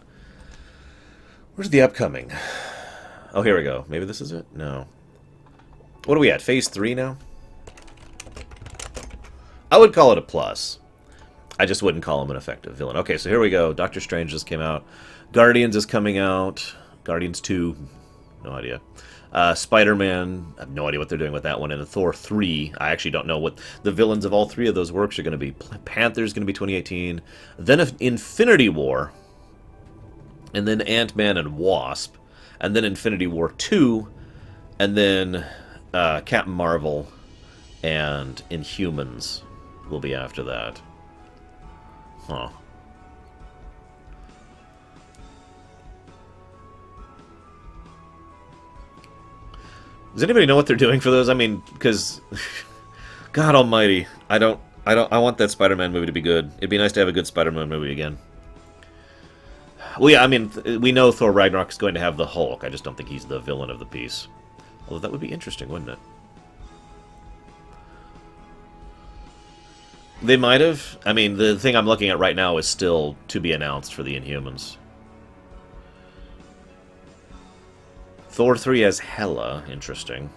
Where's the upcoming? Oh, here we go. Maybe this is it? No. What are we at? Phase 3 now? I would call it a plus. I just wouldn't call him an effective villain. Okay, so here we go. Doctor Strange just came out. Guardians is coming out. Guardians 2. No idea. Spider-Man. I have no idea what they're doing with that one. And Thor 3. I actually don't know what the villains of all three of those works are going to be. Panther's going to be 2018. Then Infinity War. And then Ant-Man and Wasp. And then Infinity War 2. And then Captain Marvel and Inhumans will be after that. Huh. Does anybody know what they're doing for those? I mean, because God Almighty, I want that Spider-Man movie to be good. It'd be nice to have a good Spider-Man movie again. Well, yeah, I mean, we know Thor Ragnarok is going to have the Hulk. I just don't think he's the villain of the piece. Although that would be interesting, wouldn't it? They might have. I mean, the thing I'm looking at right now is still to be announced for the Inhumans. Thor 3 has Hela. Interesting.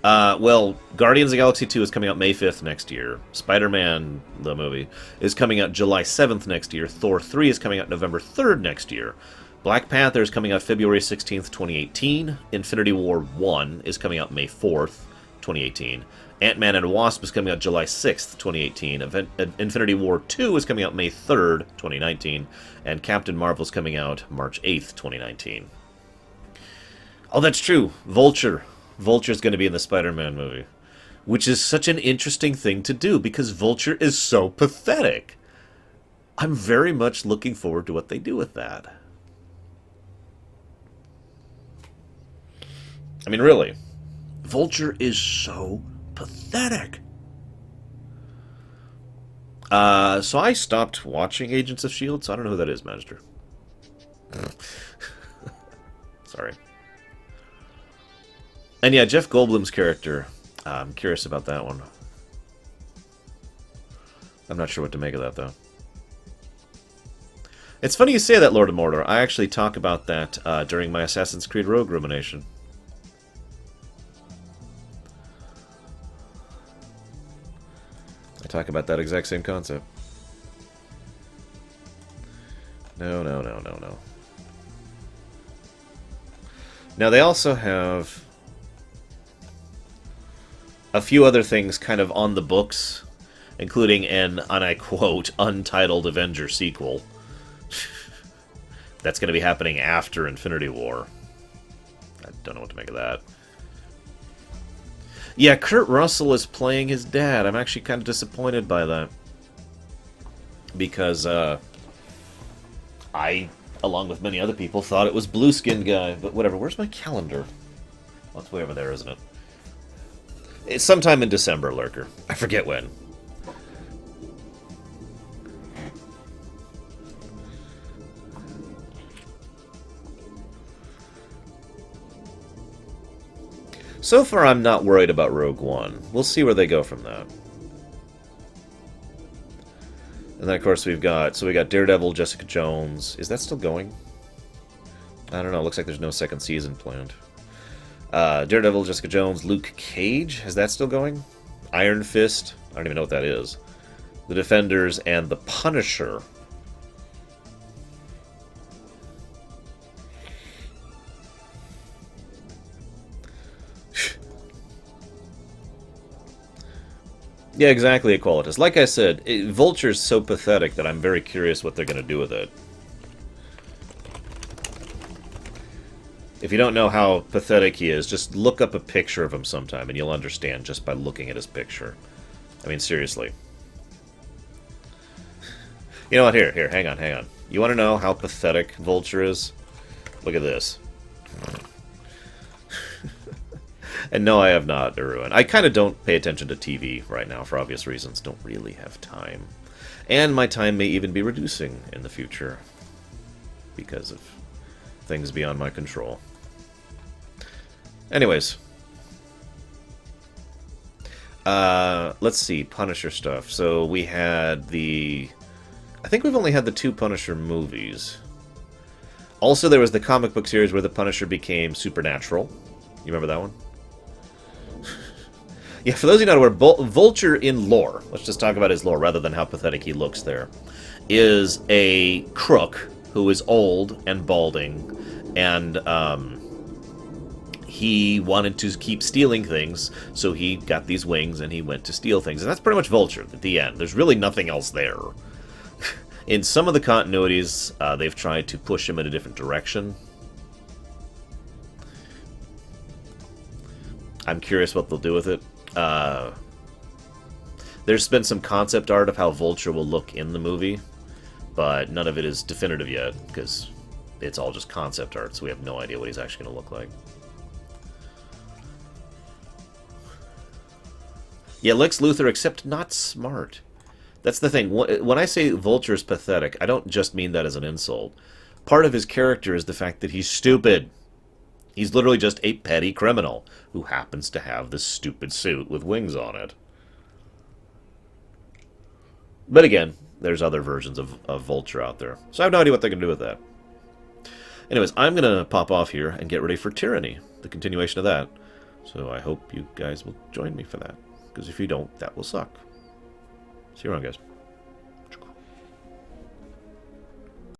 Well, Guardians of the Galaxy 2 is coming out May 5th next year. Spider-Man, the movie, is coming out July 7th next year. Thor 3 is coming out November 3rd next year. Black Panther is coming out February 16th, 2018. Infinity War 1 is coming out May 4th, 2018. Ant-Man and Wasp is coming out July 6th, 2018. Infinity War 2 is coming out May 3rd, 2019. And Captain Marvel is coming out March 8th, 2019. Oh, that's true. Vulture. Vulture's going to be in the Spider-Man movie. Which is such an interesting thing to do, because Vulture is so pathetic. I'm very much looking forward to what they do with that. I mean, really. Vulture is so pathetic. So I stopped watching Agents of S.H.I.E.L.D., so I don't know who that is, Magister. Sorry. And yeah, Jeff Goldblum's character. I'm curious about that one. I'm not sure what to make of that, though. It's funny you say that, Lord of Mordor. I actually talk about that during my Assassin's Creed Rogue rumination. I talk about that exact same concept. No. Now, they also have a few other things kind of on the books, including an, and I quote, untitled Avengers sequel. That's going to be happening after Infinity War. I don't know what to make of that. Yeah, Kurt Russell is playing his dad. I'm actually kind of disappointed by that. Because, I, along with many other people, thought it was Blue-Skinned Guy. But whatever, where's my calendar? Well, it's way over there, isn't it? It's sometime in December, Lurker. I forget when. So far, I'm not worried about Rogue One. We'll see where they go from that. And then, of course, we got Daredevil, Jessica Jones. Is that still going? I don't know. Looks like there's no second season planned. Daredevil, Jessica Jones, Luke Cage. Is that still going? Iron Fist. I don't even know what that is. The Defenders and The Punisher. Yeah, exactly, Equalitas. Like I said, Vulture's so pathetic that I'm very curious what they're going to do with it. If you don't know how pathetic he is, just look up a picture of him sometime, and you'll understand just by looking at his picture. I mean, seriously. You know what? Here, hang on. You want to know how pathetic Vulture is? Look at this. And no, I have not, Irwin. I kind of don't pay attention to TV right now for obvious reasons. Don't really have time. And my time may even be reducing in the future because of things beyond my control. Anyways. Let's see, Punisher stuff. So we had the... I think we've only had the 2 Punisher movies. Also, there was the comic book series where the Punisher became supernatural. You remember that one? Yeah, for those of you not aware, Vulture in lore, let's just talk about his lore rather than how pathetic he looks there, is a crook who is old and balding, and he wanted to keep stealing things, so he got these wings and he went to steal things. And that's pretty much Vulture at the end. There's really nothing else there. In some of the continuities, they've tried to push him in a different direction. I'm curious what they'll do with it. There's been some concept art of how Vulture will look in the movie, but none of it is definitive yet, because it's all just concept art, so we have no idea what he's actually going to look like. Yeah, Lex Luthor, except not smart. That's the thing. When I say Vulture is pathetic, I don't just mean that as an insult. Part of his character is the fact that he's stupid. He's literally just a petty criminal who happens to have this stupid suit with wings on it. But again, there's other versions of Vulture out there. So I have no idea what they're going to do with that. Anyways, I'm going to pop off here and get ready for Tyranny, the continuation of that. So I hope you guys will join me for that. Because if you don't, that will suck. See you around, guys.